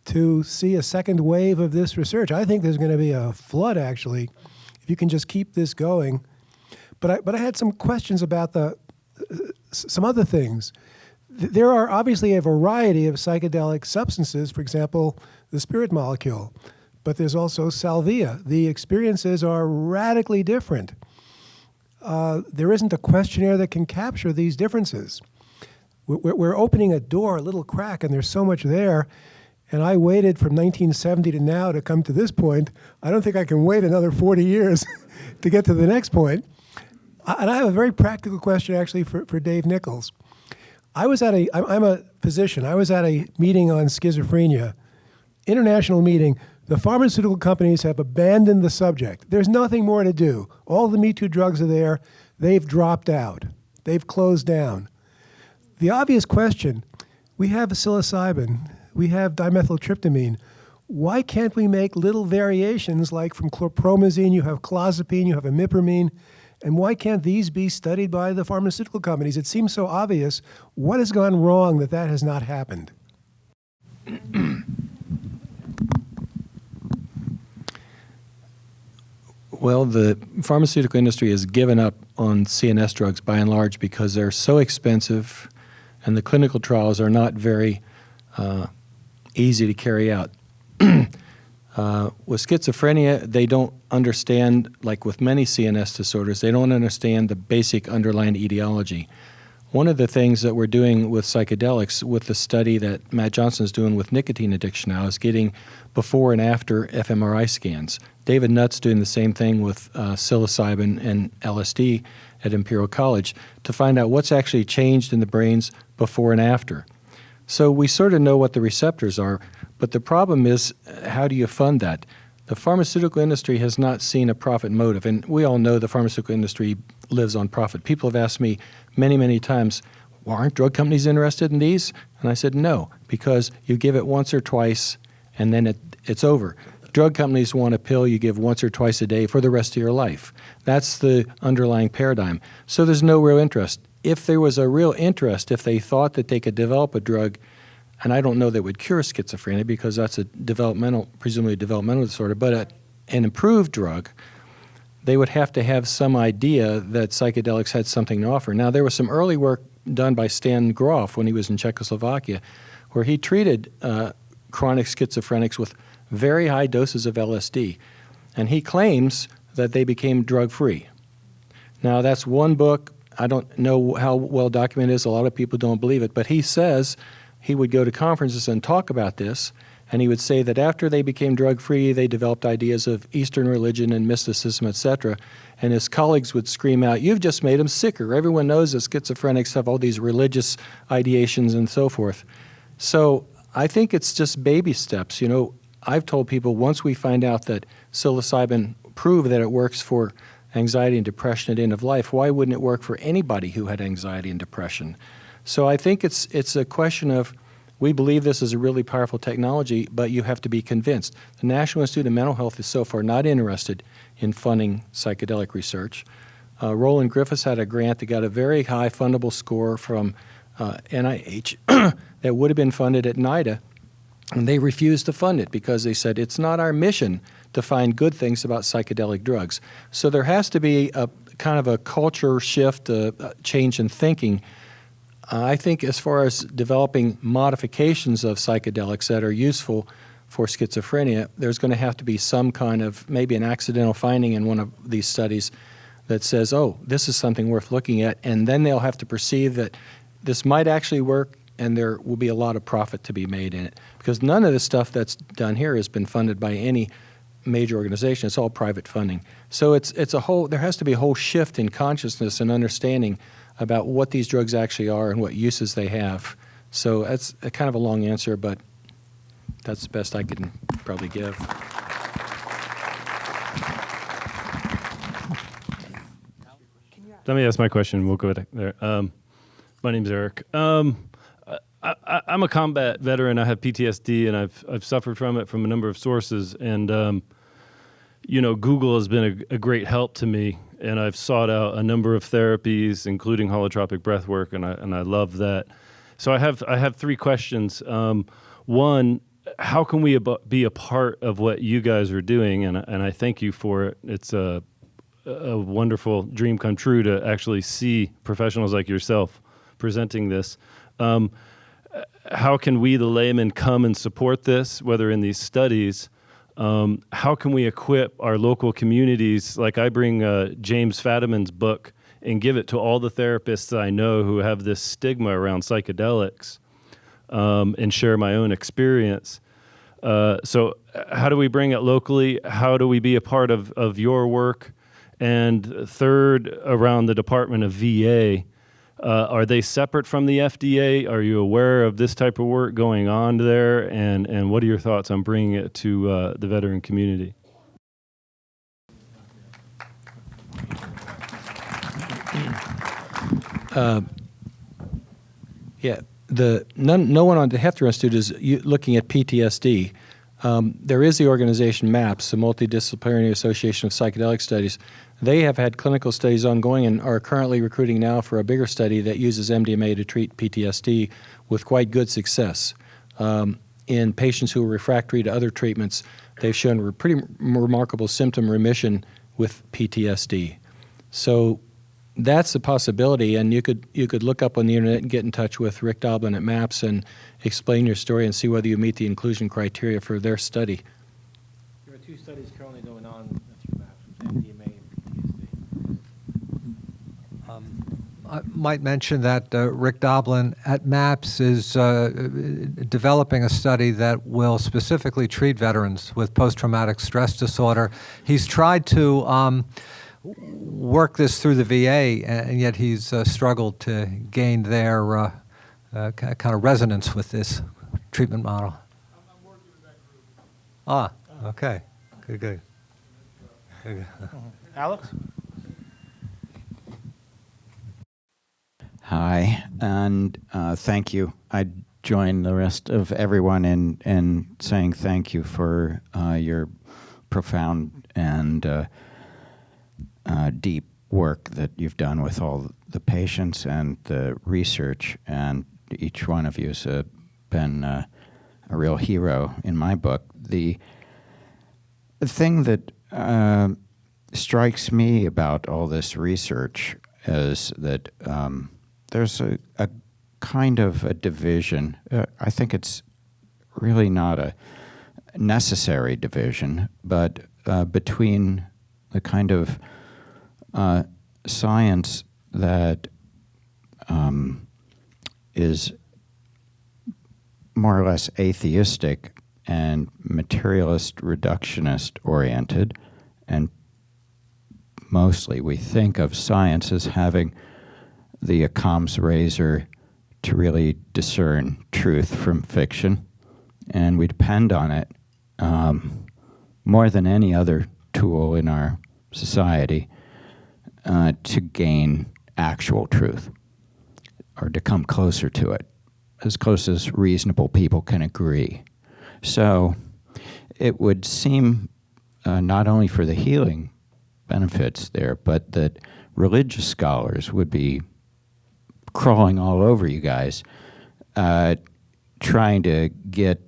to see a second wave of this research. I think there's going to be a flood, actually, if you can just keep this going. But I had some questions about some other things. There are obviously a variety of psychedelic substances, for example, the spirit molecule, but there's also salvia. The experiences are radically different. There isn't a questionnaire that can capture these differences. We're opening a door, a little crack, and there's so much there, and I waited from 1970 to now to come to this point. I don't think I can wait another 40 years to get to the next point. And I have a very practical question, actually, for Dave Nichols. I'm a physician. I was at a meeting on schizophrenia, international meeting. The pharmaceutical companies have abandoned the subject. There's nothing more to do. All the Me Too drugs are there. They've dropped out. They've closed down. The obvious question, we have psilocybin, we have dimethyltryptamine. Why can't we make little variations, like from chlorpromazine, you have clozapine, you have imipramine, and why can't these be studied by the pharmaceutical companies? It seems so obvious. What has gone wrong that has not happened? Well, the pharmaceutical industry has given up on CNS drugs by and large because they're so expensive and the clinical trials are not very easy to carry out. With schizophrenia, they don't understand, like with many CNS disorders, they don't understand the basic underlying etiology. One of the things that we're doing with psychedelics, with the study that Matt Johnson's doing with nicotine addiction now, is getting before and after fMRI scans. David Nutt's doing the same thing with psilocybin and LSD at Imperial College to find out what's actually changed in the brains before and after. So we sort of know what the receptors are, but the problem is, how do you fund that? The pharmaceutical industry has not seen a profit motive, and we all know the pharmaceutical industry lives on profit. People have asked me many, many times, well, aren't drug companies interested in these? And I said, no, because you give it once or twice, and then it's over. Drug companies want a pill you give once or twice a day for the rest of your life. That's the underlying paradigm. So there's no real interest. If there was a real interest, if they thought that they could develop a drug, and I don't know that would cure schizophrenia because that's presumably a developmental disorder, but an improved drug, they would have to have some idea that psychedelics had something to offer. Now, there was some early work done by Stan Grof when he was in Czechoslovakia, where he treated chronic schizophrenics with very high doses of LSD. And he claims that they became drug-free. Now, that's one book. I don't know how well documented it is. A lot of people don't believe it. But he says he would go to conferences and talk about this, and he would say that after they became drug-free, they developed ideas of Eastern religion and mysticism, etc. And his colleagues would scream out, "You've just made them sicker. Everyone knows that schizophrenics have all these religious ideations and so forth." So I think it's just baby steps. You know, I've told people once we find out that psilocybin prove that it works for anxiety and depression at end of life, why wouldn't it work for anybody who had anxiety and depression? So I think it's a question of, we believe this is a really powerful technology, but you have to be convinced. The National Institute of Mental Health is so far not interested in funding psychedelic research. Roland Griffiths had a grant that got a very high fundable score from NIH that would have been funded at NIDA, and they refused to fund it because they said it's not our mission to find good things about psychedelic drugs. So there has to be a kind of a culture shift, a change in thinking. I think as far as developing modifications of psychedelics that are useful for schizophrenia, there's going to have to be some kind of, maybe an accidental finding in one of these studies that says, oh, this is something worth looking at, and then they'll have to perceive that this might actually work and there will be a lot of profit to be made in it. Because none of the stuff that's done here has been funded by any major organization. It's all private funding. So it's a whole, there has to be a whole shift in consciousness and understanding about what these drugs actually are and what uses they have. So that's a kind of a long answer, but that's the best I can probably give. Let me ask my question. We'll go there. My name's Eric. I'm a combat veteran. I have PTSD, and I've suffered from it from a number of sources. And you know, Google has been a great help to me, and I've sought out a number of therapies, including holotropic breath work, and I love that. So I have three questions. One, how can we be a part of what you guys are doing? And I thank you for it. It's a wonderful dream come true to actually see professionals like yourself presenting this. How can we, the laymen, come and support this, whether in these studies? How can we equip our local communities? Like I bring James Fadiman's book and give it to all the therapists I know who have this stigma around psychedelics, and share my own experience. So how do we bring it locally? How do we be a part of your work? And third, around the Department of VA, are they separate from the FDA? Are you aware of this type of work going on there? And what are your thoughts on bringing it to the veteran community? Yeah, no one on the Hefter Institute is looking at PTSD. There is the organization MAPS, the Multidisciplinary Association of Psychedelic Studies. They have had clinical studies ongoing and are currently recruiting now for a bigger study that uses MDMA to treat PTSD with quite good success. In patients who are refractory to other treatments, they've shown pretty remarkable symptom remission with PTSD. So that's a possibility, and you could look up on the internet and get in touch with Rick Doblin at MAPS and explain your story and see whether you meet the inclusion criteria for their study. There are two studies currently going on through MAPS, MDMA and PTSD. I might mention that Rick Doblin at MAPS is developing a study that will specifically treat veterans with post-traumatic stress disorder. He's tried to work this through the VA, and yet he's struggled to gain their kind of resonance with this treatment model. I'm working with that group. Ah, okay. Good. Alex? Hi, and thank you. I join the rest of everyone in saying thank you for your profound and deep work that you've done with all the patients and the research, and each one of you has been a real hero in my book. The thing that strikes me about all this research is that there's a kind of a division. I think it's really not a necessary division, but between the kind of science that is more or less atheistic and materialist reductionist oriented, and mostly we think of science as having the Occam's razor to really discern truth from fiction, and we depend on it more than any other tool in our society to gain actual truth, or to come closer to it, as close as reasonable people can agree. So it would seem not only for the healing benefits there, but that religious scholars would be crawling all over you guys, trying to get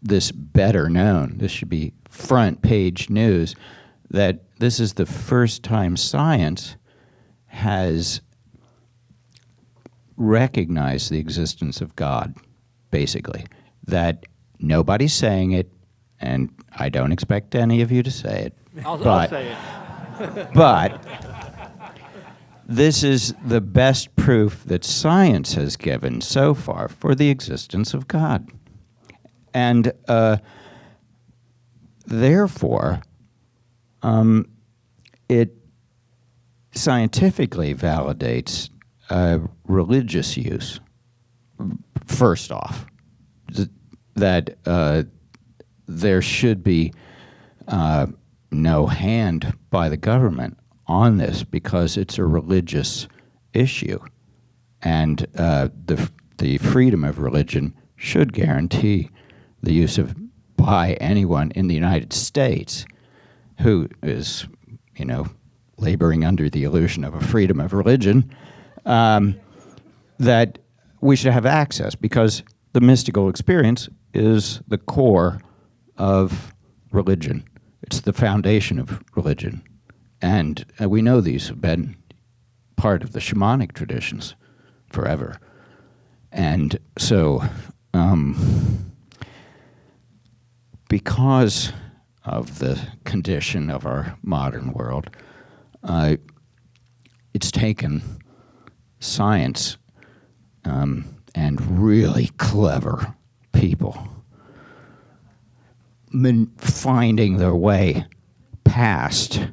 this better known. This should be front page news, that this is the first time science has recognized the existence of God, basically. That nobody's saying it, and I don't expect any of you to say it. I'll say it. But this is the best proof that science has given so far for the existence of God. And therefore, it scientifically validates religious use, first off, that there should be no hand by the government on this because it's a religious issue. And the freedom of religion should guarantee the use of by anyone in the United States who is, laboring under the illusion of a freedom of religion, that we should have access, because the mystical experience is the core of religion. It's the foundation of religion. And we know these have been part of the shamanic traditions forever. And so, because of the condition of our modern world, it's taken science and really clever people finding their way past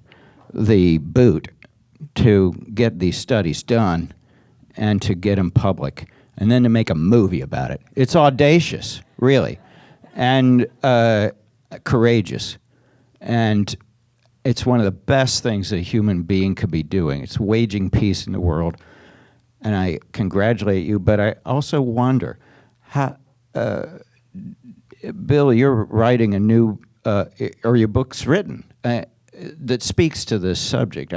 the boot to get these studies done and to get them public, and then to make a movie about it. It's audacious, really, and courageous. And it's one of the best things a human being could be doing. It's waging peace in the world. And I congratulate you, but I also wonder how, Bill, you're writing a new, or your book's written, that speaks to this subject.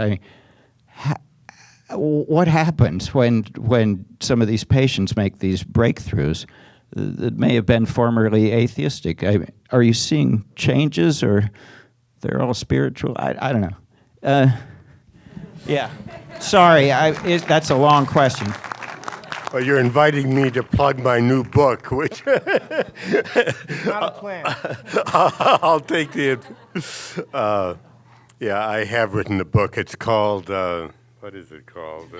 What happens when some of these patients make these breakthroughs that may have been formerly atheistic? Are you seeing changes, or they're all spiritual? I don't know. Yeah. Sorry, that's a long question. Well, you're inviting me to plug my new book, which Not a plan. I'll take the. Yeah, I have written a book. It's called. What is it called?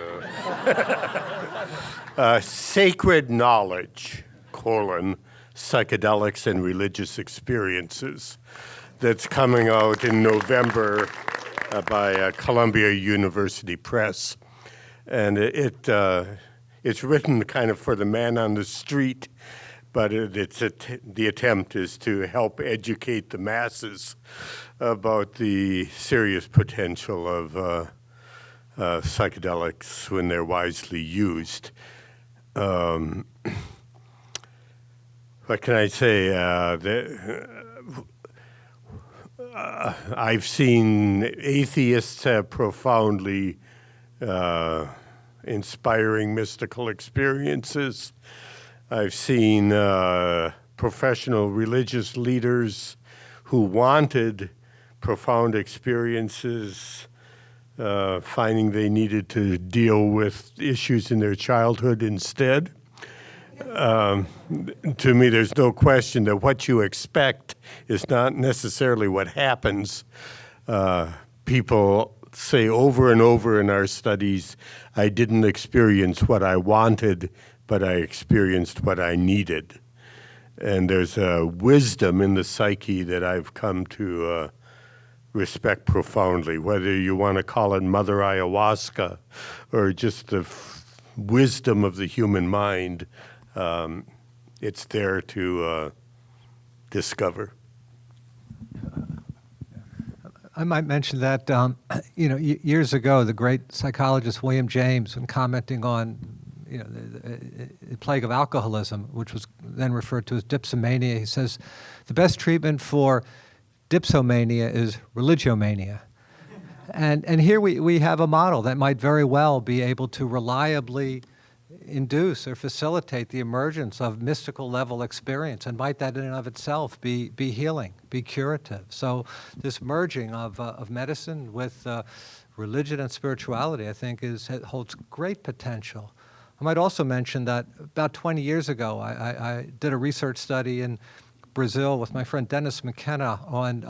Sacred Knowledge: Psychedelics and Religious Experiences. That's coming out in November by Columbia University Press, and it's written kind of for the man on the street, but the attempt is to help educate the masses about the serious potential of psychedelics when they're wisely used. What can I say? I've seen atheists have profoundly inspiring mystical experiences. I've seen professional religious leaders who wanted profound experiences finding they needed to deal with issues in their childhood instead. To me, there's no question that what you expect is not necessarily what happens. People say over and over in our studies, I didn't experience what I wanted, but I experienced what I needed. And there's a wisdom in the psyche that I've come to respect profoundly, whether you want to call it Mother Ayahuasca or just the wisdom of the human mind. It's there to discover. I might mention that, years ago, the great psychologist William James, when commenting on, the plague of alcoholism, which was then referred to as dipsomania, he says, the best treatment for dipsomania is religiomania. And here we have a model that might very well be able to reliably induce or facilitate the emergence of mystical level experience, and might that in and of itself be healing, be curative. So this merging of medicine with religion and spirituality, I think, holds great potential. I might also mention that about 20 years ago, I did a research study in Brazil with my friend Dennis McKenna on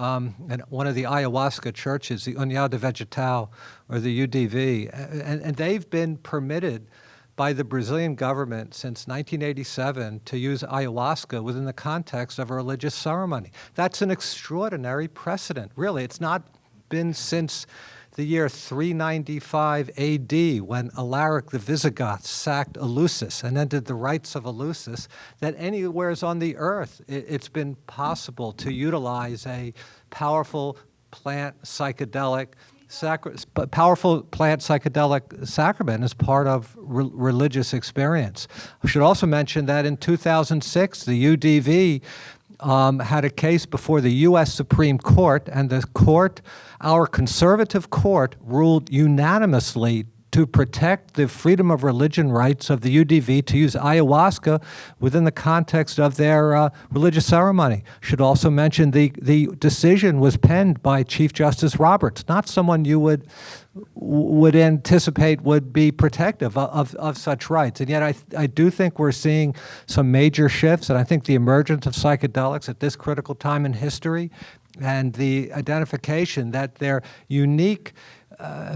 one of the ayahuasca churches, the União de Vegetal, or the UDV, and they've been permitted by the Brazilian government since 1987 to use ayahuasca within the context of a religious ceremony. That's an extraordinary precedent, really. It's not been since the year 395 AD, when Alaric the Visigoth sacked Eleusis and ended the rites of Eleusis, that anywhere on the earth it's been possible to utilize a powerful plant psychedelic sacrament as part of religious experience. I should also mention that in 2006, the UDV had a case before the U.S. Supreme Court, and the court, our conservative court, ruled unanimously to protect the freedom of religion rights of the UDV to use ayahuasca within the context of their religious ceremony. Should also mention the decision was penned by Chief Justice Roberts, not someone you would anticipate would be protective of such rights. And yet I do think we're seeing some major shifts, and I think the emergence of psychedelics at this critical time in history and the identification that their unique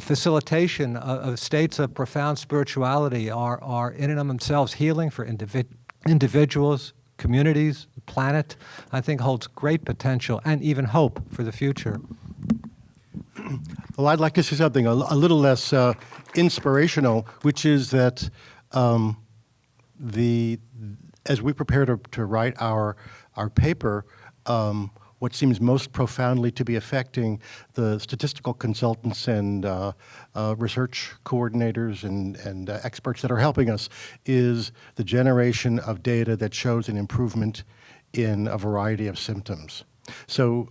facilitation of states of profound spirituality are in and of themselves healing for individuals, communities, the planet, I think holds great potential and even hope for the future. Well, I'd like to say something a little less inspirational, which is that as we prepare to write our paper, what seems most profoundly to be affecting the statistical consultants and research coordinators and experts that are helping us is the generation of data that shows an improvement in a variety of symptoms. So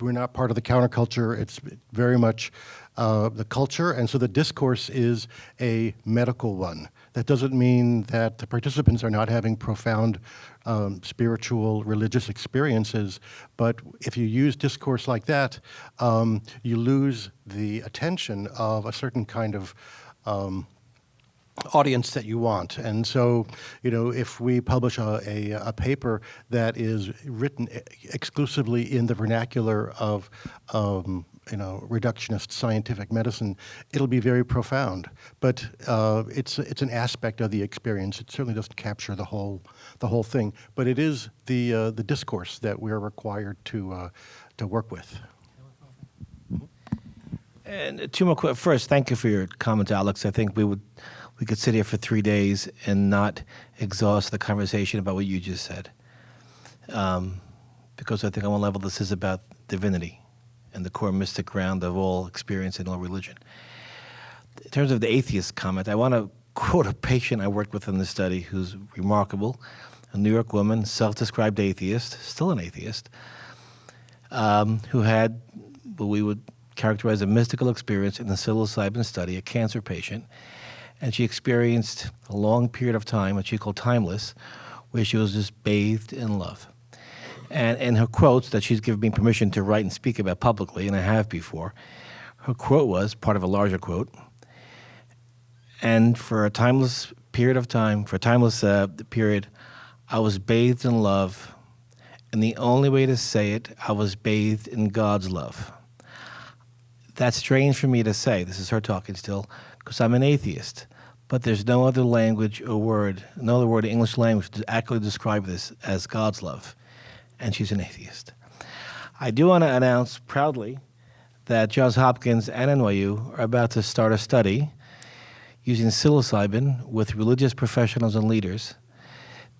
we're not part of the counterculture. It's very much the culture, and so the discourse is a medical one. That doesn't mean that the participants are not having profound spiritual, religious experiences, but if you use discourse like that, you lose the attention of a certain kind of audience that you want. And so, if we publish a paper that is written exclusively in the vernacular of reductionist scientific medicine, it'll be very profound. But it's an aspect of the experience. It certainly doesn't capture the whole thing. But it is the discourse that we're required to work with. And two more quick. First, thank you for your comments, Alex. I think we could sit here for 3 days and not exhaust the conversation about what you just said. Because I think on one level this is about divinity and the core mystic ground of all experience and all religion. In terms of the atheist comment, I want to quote a patient I worked with in the study who's remarkable, a New York woman, self-described atheist, still an atheist, who had what we would characterize a mystical experience in the psilocybin study, a cancer patient, and she experienced a long period of time, what she called timeless, where she was just bathed in love. And in her quotes that she's given me permission to write and speak about publicly, and I have before, her quote was part of a larger quote. And for a timeless period of time, for a timeless period, I was bathed in love. And the only way to say it, I was bathed in God's love. That's strange for me to say. This is her talking still, because I'm an atheist. But there's no other language or word, no other word in English language to accurately describe this as God's love. And she's an atheist. I do want to announce proudly that Johns Hopkins and NYU are about to start a study using psilocybin with religious professionals and leaders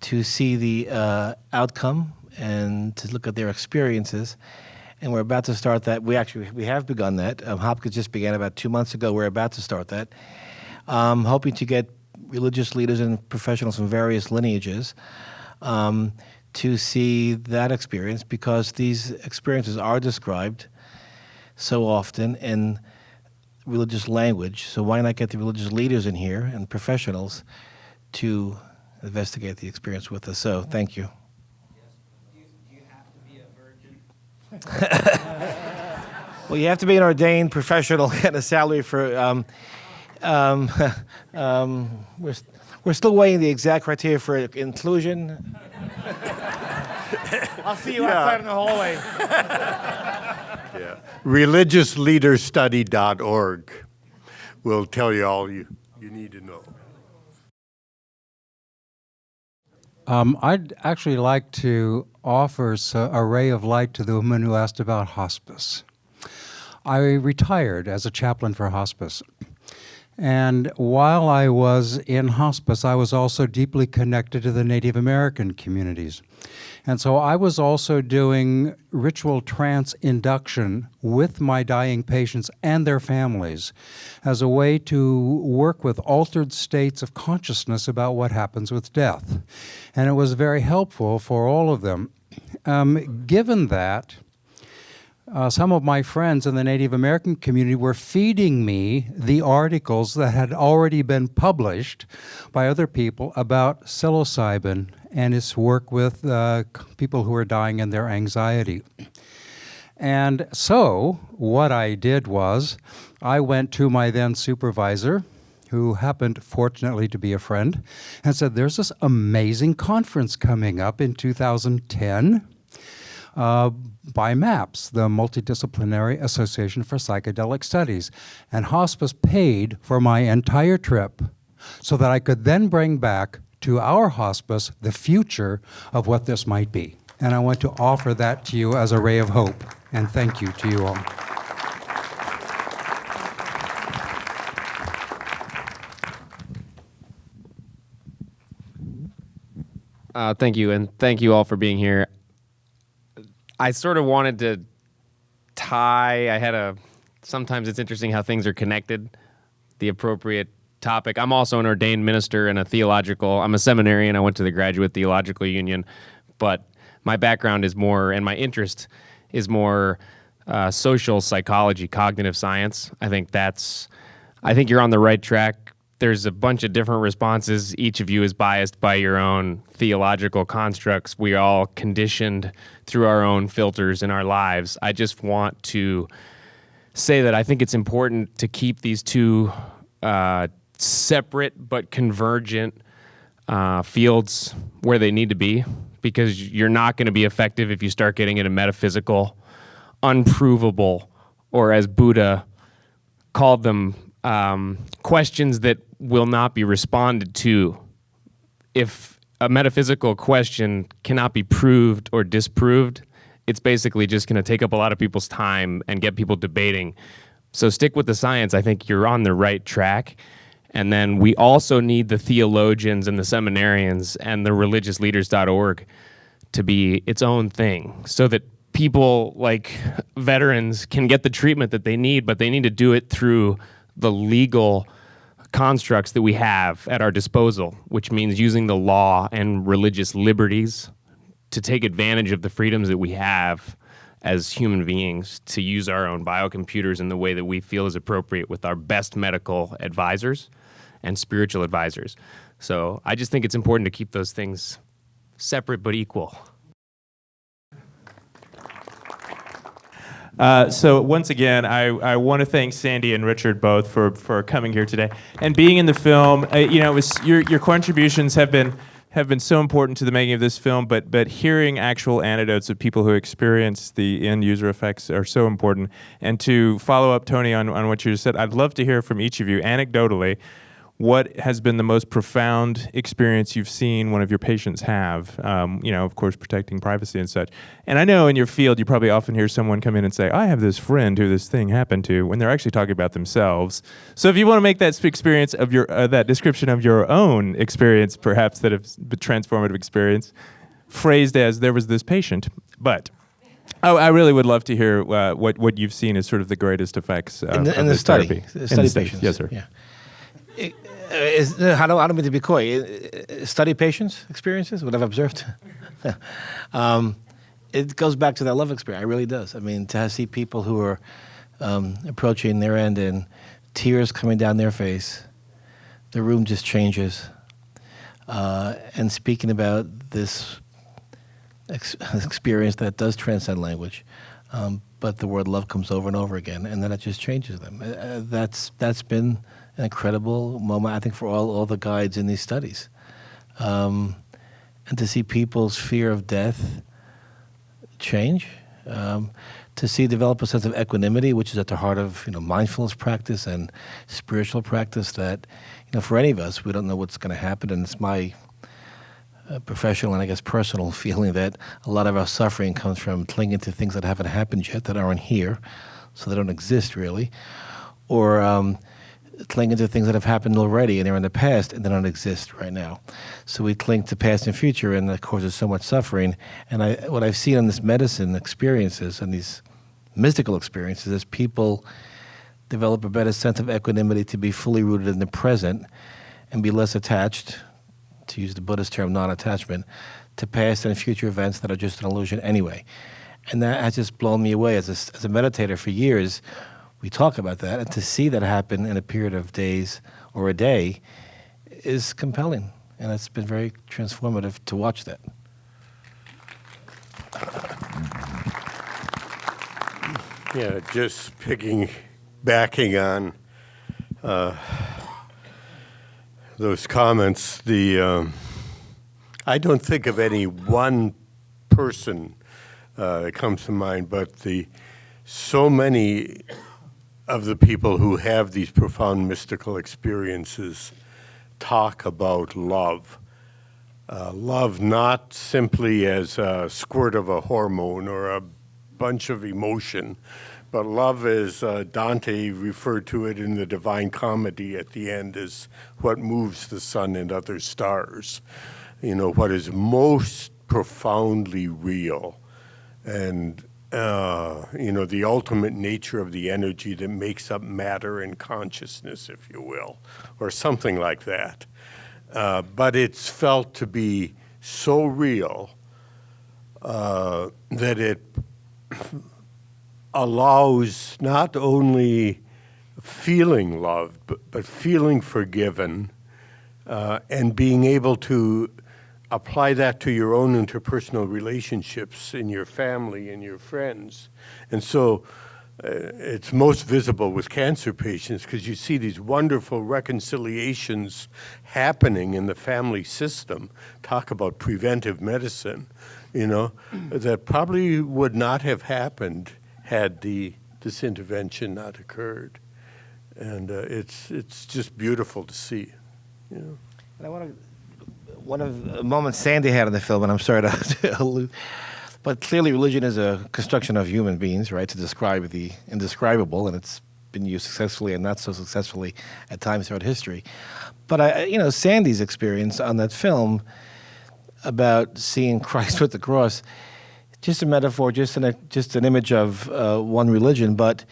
to see the outcome and to look at their experiences. And we're about to start that. We have begun that. Hopkins just began about 2 months ago. We're about to start that. Hoping to get religious leaders and professionals from various lineages to see that experience, because these experiences are described so often in religious language. So why not get the religious leaders in here and professionals to investigate the experience with us? So thank you. Well, you have to be an ordained professional and a salary for. We're still weighing the exact criteria for inclusion. I'll see you outside in the hallway. Yeah. Religiousleaderstudy.org will tell you all you need to know. I'd actually like to offer a ray of light to the woman who asked about hospice. I retired as a chaplain for hospice. And while I was in hospice, I was also deeply connected to the Native American communities. And so I was also doing ritual trance induction with my dying patients and their families as a way to work with altered states of consciousness about what happens with death. And it was very helpful for all of them. Given that, some of my friends in the Native American community were feeding me the articles that had already been published by other people about psilocybin and its work with people who are dying in their anxiety. And so what I did was I went to my then supervisor, who happened fortunately to be a friend, and said, there's this amazing conference coming up in 2010 by MAPS, the Multidisciplinary Association for Psychedelic Studies. And hospice paid for my entire trip so that I could then bring back to our hospice the future of what this might be. And I want to offer that to you as a ray of hope. And thank you to you all. Thank you, and thank you all for being here. I sort of wanted to sometimes it's interesting how things are connected, the appropriate topic. I'm also an ordained minister and I'm a seminarian. I went to the Graduate Theological Union, but my background is more, and my interest is more social psychology, cognitive science. I think you're on the right track. There's a bunch of different responses. Each of you is biased by your own theological constructs. We are all conditioned through our own filters in our lives. I just want to say that I think it's important to keep these two separate but convergent fields where they need to be, because you're not going to be effective if you start getting into metaphysical, unprovable, or as Buddha called them, questions that will not be responded to. If a metaphysical question cannot be proved or disproved, it's basically just going to take up a lot of people's time and get people debating. So stick with the science. I think you're on the right track. And then we also need the theologians and the seminarians and the religiousleaders.org to be its own thing, so that people like veterans can get the treatment that they need, but they need to do it through the legal constructs that we have at our disposal, which means using the law and religious liberties to take advantage of the freedoms that we have as human beings to use our own biocomputers in the way that we feel is appropriate with our best medical advisors and spiritual advisors. So I just think it's important to keep those things separate but equal. So once again, I want to thank Sandy and Richard both for coming here today and being in the film. Your contributions have been so important to the making of this film, but hearing actual anecdotes of people who experience the end user effects are so important. And to follow up, Tony, on what you just said, I'd love to hear from each of you anecdotally what has been the most profound experience you've seen one of your patients have, of course, protecting privacy and such. And I know in your field, you probably often hear someone come in and say, I have this friend who this thing happened to, when they're actually talking about themselves. So if you want to make that experience of that description of your own experience, perhaps that have been transformative experience, phrased as there was this patient. But I really would love to hear what you've seen as sort of the greatest effects of this study. therapy. The study patients. Yes, sir. Yeah. I don't mean to be coy. Study patients' experiences, what I've observed. It goes back to that love experience. It really does. I mean, to see people who are approaching their end and tears coming down their face, the room just changes. And speaking about this experience that does transcend language, but the word love comes over and over again, and then it just changes them. That's been an incredible moment, I think, for all the guides in these studies. And to see people's fear of death change, to see develop a sense of equanimity, which is at the heart of mindfulness practice and spiritual practice, that for any of us, we don't know what's going to happen, and it's my professional and I guess personal feeling that a lot of our suffering comes from clinging to things that haven't happened yet, that aren't here, so they don't exist really, or clinging to things that have happened already and they're in the past and they don't exist right now. So we cling to past and future, and that causes so much suffering. And what I've seen in this medicine experiences and these mystical experiences is people develop a better sense of equanimity, to be fully rooted in the present and be less attached, to use the Buddhist term, non-attachment, to past and future events that are just an illusion anyway. And that has just blown me away. As a meditator for years, we talk about that, and to see that happen in a period of days or a day is compelling, and it's been very transformative to watch that. Yeah, just backing on those comments, I don't think of any one person that comes to mind, but so many of the people who have these profound mystical experiences talk about love. Love not simply as a squirt of a hormone or a bunch of emotion, but love, as Dante referred to it in the Divine Comedy at the end, is what moves the sun and other stars. What is most profoundly real, and the ultimate nature of the energy that makes up matter and consciousness, if you will, or something like that. But it's felt to be so real that it allows not only feeling loved, but feeling forgiven, and being able to apply that to your own interpersonal relationships in your family and your friends. And so it's most visible with cancer patients, because you see these wonderful reconciliations happening in the family system. Talk about preventive medicine, that probably would not have happened had this intervention not occurred. And it's just beautiful to see. And I want to. One of the moments Sandy had in the film, and I'm sorry to allude, but clearly religion is a construction of human beings, right, to describe the indescribable, and it's been used successfully and not so successfully at times throughout history. But Sandy's experience on that film about seeing Christ with the cross, just a metaphor, just an image of one religion, but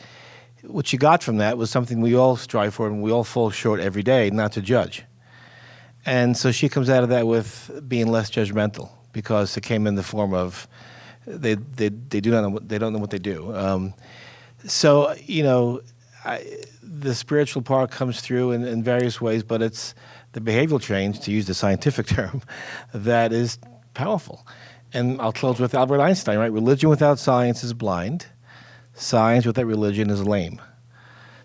what she got from that was something we all strive for and we all fall short every day, not to judge. And so she comes out of that with being less judgmental, because it came in the form of they don't know what they do. The spiritual part comes through in various ways, but it's the behavioral change, to use the scientific term, that is powerful. And I'll close with Albert Einstein, right? Religion without science is blind. science without religion is lame.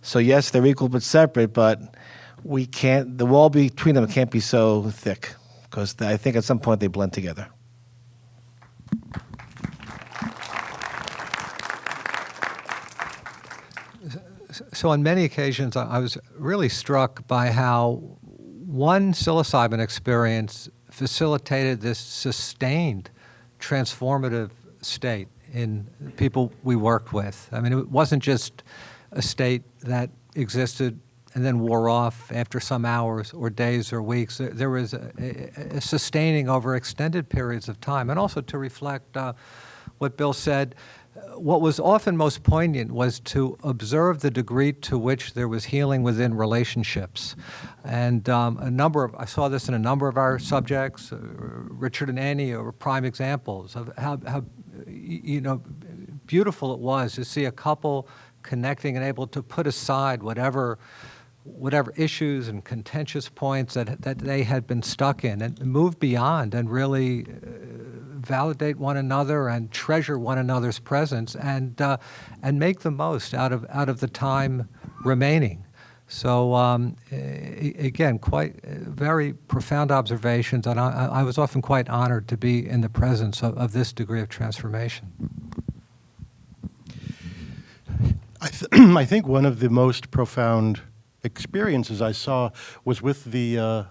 So yes, they're equal but separate, but we can't, the wall between them can't be so thick, because I think at some point they blend together. So on many occasions, I was really struck by how one psilocybin experience facilitated this sustained transformative state in people we worked with. I mean, it wasn't just a state that existed and then wore off after some hours or days or weeks. There was a sustaining over extended periods of time. And also to reflect what Bill said, what was often most poignant was to observe the degree to which there was healing within relationships. And I saw this in a number of our subjects. Richard and Annie are prime examples of how beautiful it was to see a couple connecting and able to put aside whatever issues and contentious points that they had been stuck in and move beyond and really validate one another and treasure one another's presence and make the most out of the time remaining. So again, quite very profound observations, and I was often quite honored to be in the presence of this degree of transformation. I think one of the most profound experiences I saw was with the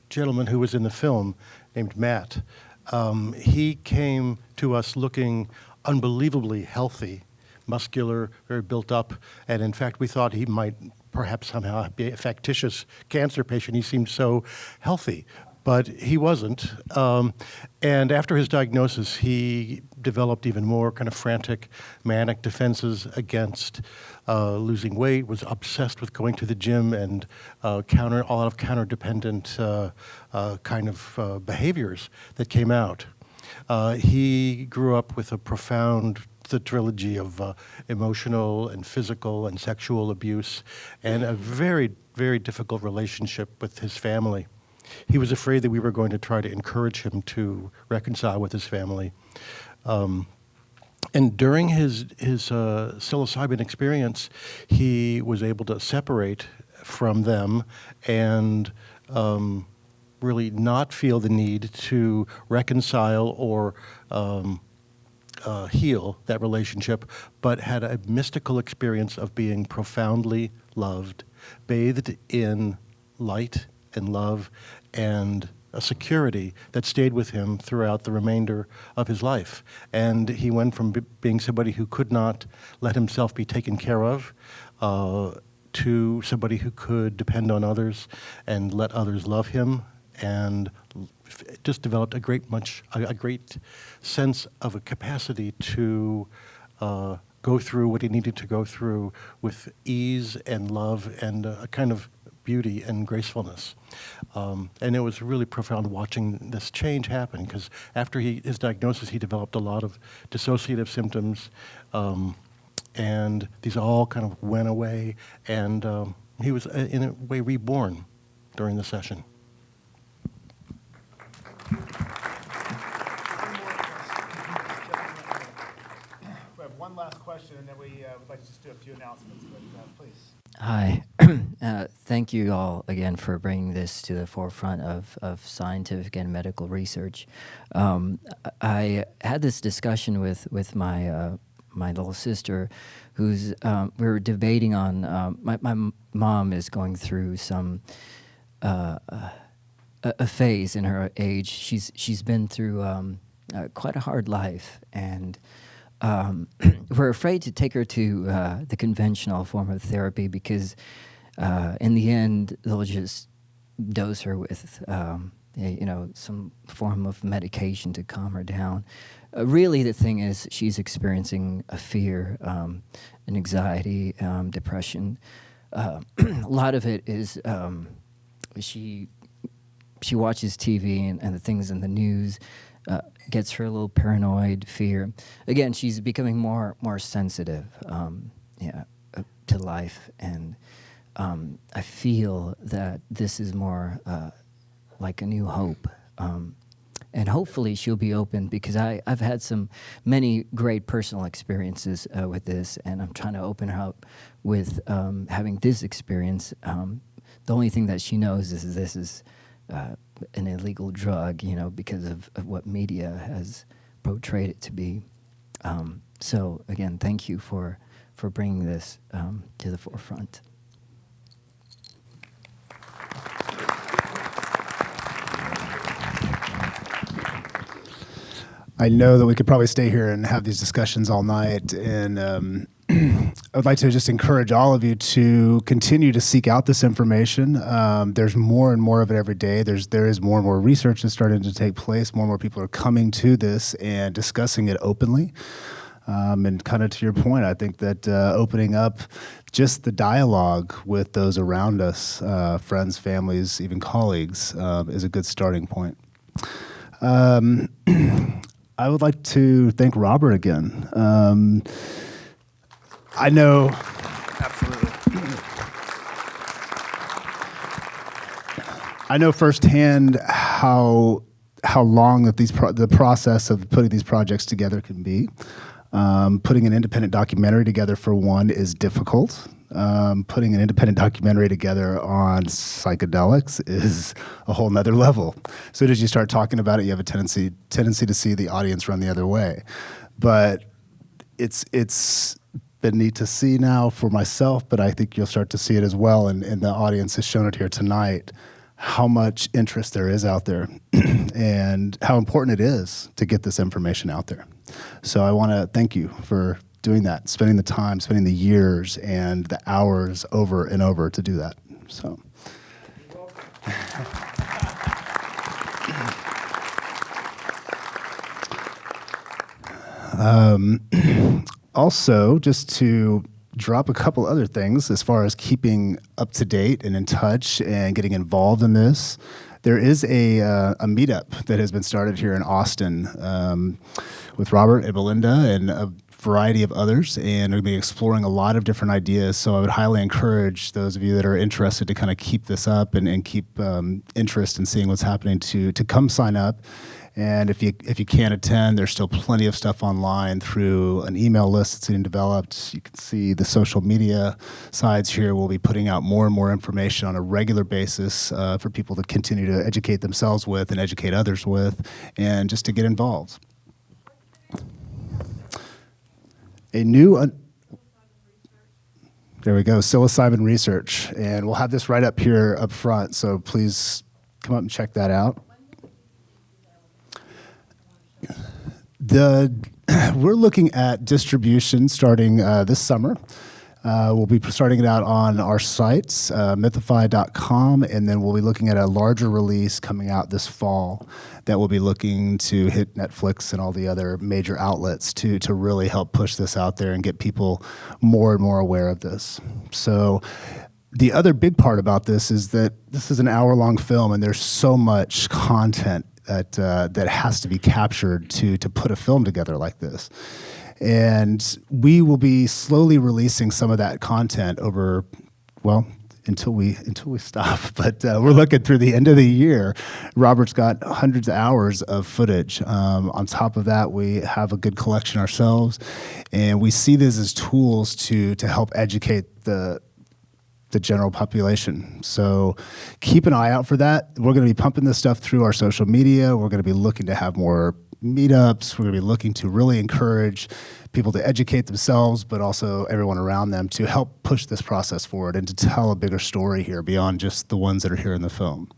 gentleman who was in the film named Matt. He came to us looking unbelievably healthy, muscular, very built up, and in fact we thought he might perhaps somehow be a factitious cancer patient. He seemed so healthy, but he wasn't. And after his diagnosis, he developed even more kind of frantic, manic defenses against losing weight, was obsessed with going to the gym, and a lot of counter-dependent kind of behaviors that came out. He grew up with a profound trilogy of emotional and physical and sexual abuse, and a very, very difficult relationship with his family. He was afraid that we were going to try to encourage him to reconcile with his family. And during his psilocybin experience, he was able to separate from them and really not feel the need to reconcile or heal that relationship, but had a mystical experience of being profoundly loved, bathed in light and love and a security that stayed with him throughout the remainder of his life. And he went from being somebody who could not let himself be taken care of to somebody who could depend on others and let others love him, and just developed a great sense of a capacity to go through what he needed to go through with ease and love and a kind of beauty and gracefulness. And it was really profound watching this change happen, because after his diagnosis, he developed a lot of dissociative symptoms, and these all kind of went away, and he was in a way reborn during the session. We have one last question, and then we would like to just do a few announcements, but please. Hi. Thank you all again for bringing this to the forefront of scientific and medical research. I had this discussion with my little sister, who's we were debating on. My mom is going through some a phase in her age. She's been through quite a hard life, and we're afraid to take her to the conventional form of therapy, because in the end they'll just dose her with some form of medication to calm her down. Really, the thing is, she's experiencing a fear, an anxiety, depression. A lot of it is she watches TV and the things in the news. Gets her a little paranoid, fear. Again, she's becoming more sensitive, to life, and I feel that this is more like a new hope. and hopefully she'll be open, because I've had many great personal experiences with this, and I'm trying to open her up with having this experience. The only thing that she knows is this is an illegal drug, because of what media has portrayed it to be. So again, thank you for bringing this to the forefront. I know that we could probably stay here and have these discussions all night, and I would like to just encourage all of you to continue to seek out this information. There's more and more of it every day. There is more and more research that's starting to take place. More and more people are coming to this and discussing it openly. And kind of to your point, I think that opening up just the dialogue with those around us, friends, families, even colleagues, is a good starting point. I would like to thank Robert again. I know. Absolutely. I know firsthand how long that the process of putting these projects together can be. Putting an independent documentary together, for one, is difficult. Putting an independent documentary together on psychedelics is a whole nother level. As soon as you start talking about it, you have a tendency to see the audience run the other way. But it's been neat to see now for myself, but I think you'll start to see it as well, and the audience has shown it here tonight, how much interest there is out there and how important it is to get this information out there. So I want to thank you for doing that, spending the time, spending the years and the hours over and over to do that. So. Also, just to drop a couple other things as far as keeping up to date and in touch and getting involved in this, there is a meetup that has been started here in Austin with Robert and Belinda and a variety of others, and we'll be exploring a lot of different ideas. So I would highly encourage those of you that are interested to kind of keep this up and keep interest in seeing what's happening to come sign up. And if you can't attend, there's still plenty of stuff online through an email list that's being developed. You can see the social media sides here. We'll be putting out more and more information on a regular basis for people to continue to educate themselves with and educate others with, and just to get involved. There we go, psilocybin research. And we'll have this right up here up front, so please come up and check that out. We're looking at distribution starting this summer. We'll be starting it out on our sites, mythify.com, and then we'll be looking at a larger release coming out this fall that will be looking to hit Netflix and all the other major outlets to really help push this out there and get people more and more aware of this. So the other big part about this is that this is an hour-long film, and there's so much content that has to be captured to put a film together like this. And we will be slowly releasing some of that content over, well, until we stop. But we're looking through the end of the year. Robert's got hundreds of hours of footage. On top of that, we have a good collection ourselves, and we see this as tools to help educate the general population. So keep an eye out for that. We're going to be pumping this stuff through our social media. We're going to be looking to have more meetups. We're going to be looking to really encourage people to educate themselves, but also everyone around them to help push this process forward and to tell a bigger story here beyond just the ones that are here in the film.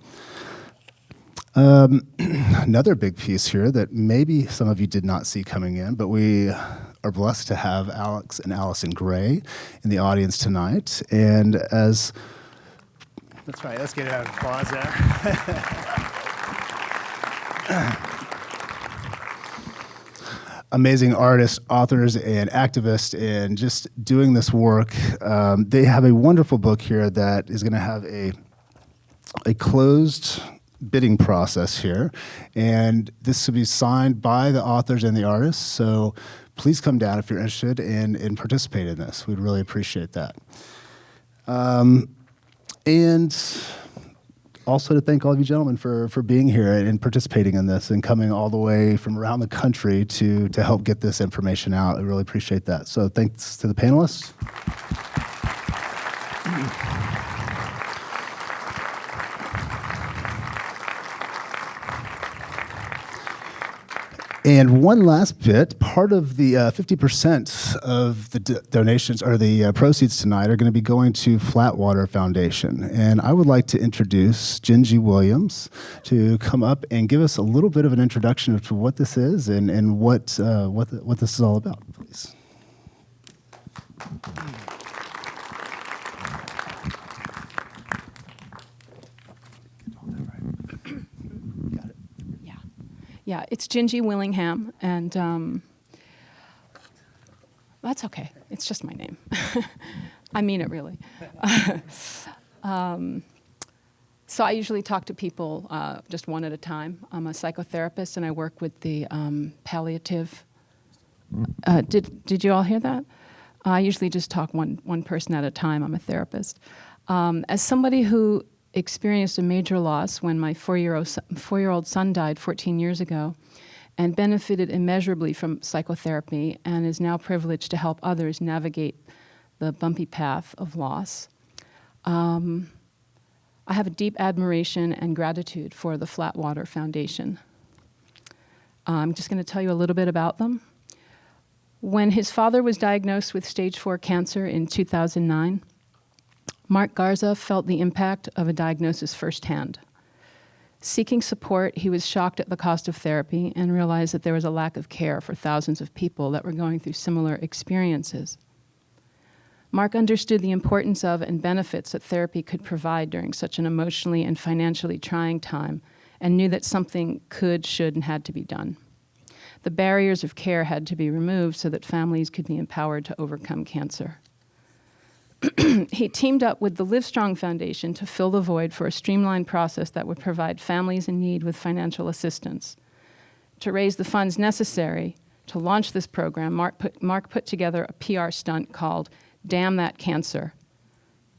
Another big piece here that maybe some of you did not see coming in, but we are blessed to have Alex and Allison Gray in the audience tonight. And that's right, let's get an applause there. Amazing artists, authors, and activists, and just doing this work. They have a wonderful book here that is going to have a closed bidding process here, and this will be signed by the authors and the artists. So please come down if you're interested and participate in this. We'd really appreciate that. And also to thank all of you gentlemen for being here and participating in this and coming all the way from around the country to help get this information out. I really appreciate that. So thanks to the panelists. And one last bit, part of the 50% of the donations or the proceeds tonight are going to be going to Flatwater Foundation. And I would like to introduce Gingy Williams to come up and give us a little bit of an introduction to what this is and what this is all about, please. Yeah, it's Gingy Willingham, and that's okay. It's just my name. I mean it really. So I usually talk to people just one at a time. I'm a psychotherapist, and I work with the palliative. Did you all hear that? I usually just talk one person at a time. I'm a therapist. As somebody who experienced a major loss when my four-year-old son died 14 years ago and benefited immeasurably from psychotherapy and is now privileged to help others navigate the bumpy path of loss. I have a deep admiration and gratitude for the Flatwater Foundation. I'm just going to tell you a little bit about them. When his father was diagnosed with stage 4 cancer in 2009, Mark Garza felt the impact of a diagnosis firsthand. Seeking support, he was shocked at the cost of therapy and realized that there was a lack of care for thousands of people that were going through similar experiences. Mark understood the importance of and benefits that therapy could provide during such an emotionally and financially trying time, and knew that something could, should, and had to be done. The barriers of care had to be removed so that families could be empowered to overcome cancer. He teamed up with the Livestrong Foundation to fill the void for a streamlined process that would provide families in need with financial assistance. To raise the funds necessary to launch this program, Mark put together a PR stunt called Damn That Cancer.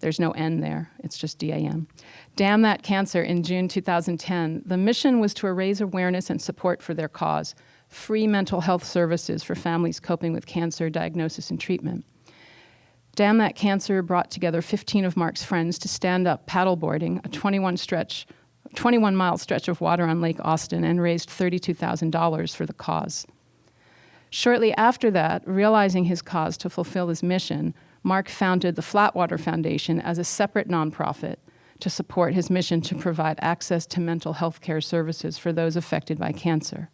There's no N there, it's just D-A-M. Damn That Cancer in June 2010. The mission was to raise awareness and support for their cause, free mental health services for families coping with cancer diagnosis and treatment. Damn That Cancer brought together 15 of Mark's friends to stand up paddleboarding a 21-mile stretch of water on Lake Austin and raised $32,000 for the cause. Shortly after that, realizing his cause to fulfill his mission, Mark founded the Flatwater Foundation as a separate nonprofit to support his mission to provide access to mental health care services for those affected by cancer.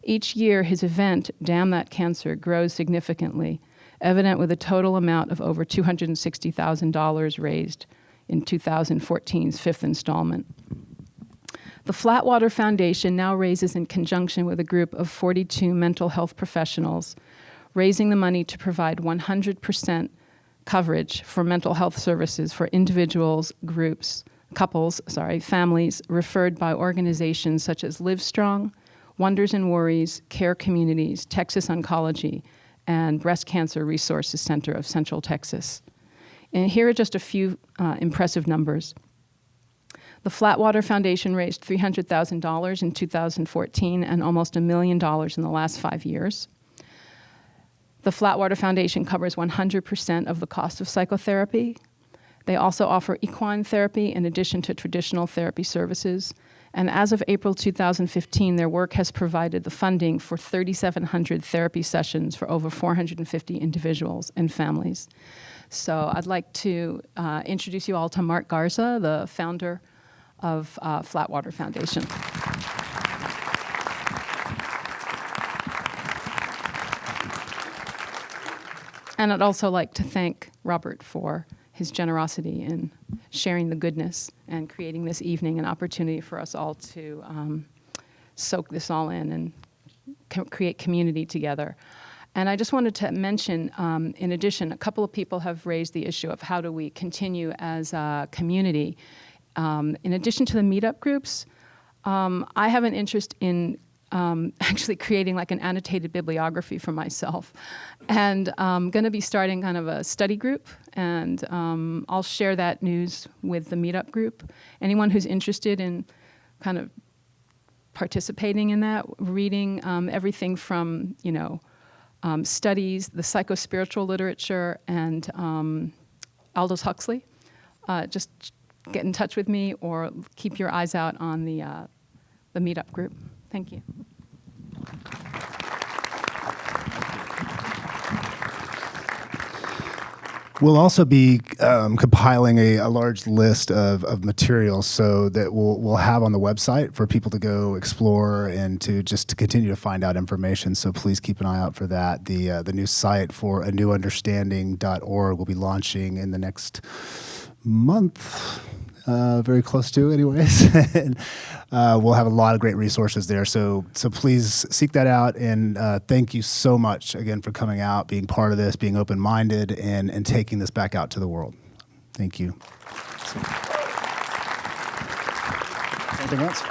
Each year, his event, Damn That Cancer, grows significantly, evident with a total amount of over $260,000 raised in 2014's fifth installment. The Flatwater Foundation now raises in conjunction with a group of 42 mental health professionals, raising the money to provide 100% coverage for mental health services for individuals, families referred by organizations such as Livestrong, Wonders and Worries, Care Communities, Texas Oncology, and Breast Cancer Resources Center of Central Texas. And here are just a few impressive numbers. The Flatwater Foundation raised $300,000 in 2014 and almost $1 million in the last 5 years. The Flatwater Foundation covers 100% of the cost of psychotherapy. They also offer equine therapy in addition to traditional therapy services. And as of April 2015, their work has provided the funding for 3,700 therapy sessions for over 450 individuals and families. So I'd like to introduce you all to Mark Garza, the founder of Flatwater Foundation. And I'd also like to thank Robert for his generosity in sharing the goodness and creating this evening an opportunity for us all to soak this all in and create community together. And I just wanted to mention, in addition, a couple of people have raised the issue of how do we continue as a community. In addition to the meetup groups, I have an interest in actually creating like an annotated bibliography for myself. And I'm going to be starting kind of a study group, and I'll share that news with the meetup group. Anyone who's interested in kind of participating in that, reading everything from, studies, the psychospiritual literature, and Aldous Huxley. Just get in touch with me or keep your eyes out on the meetup group. Thank you. We'll also be compiling a large list of materials so that we'll have on the website for people to go explore and to continue to find out information. So please keep an eye out for that. The new site for anewunderstanding.org will be launching in the next month. Very close to, anyways. And, we'll have a lot of great resources there. So please seek that out. And thank you so much again for coming out, being part of this, being open-minded, and taking this back out to the world. Thank you. Anything else?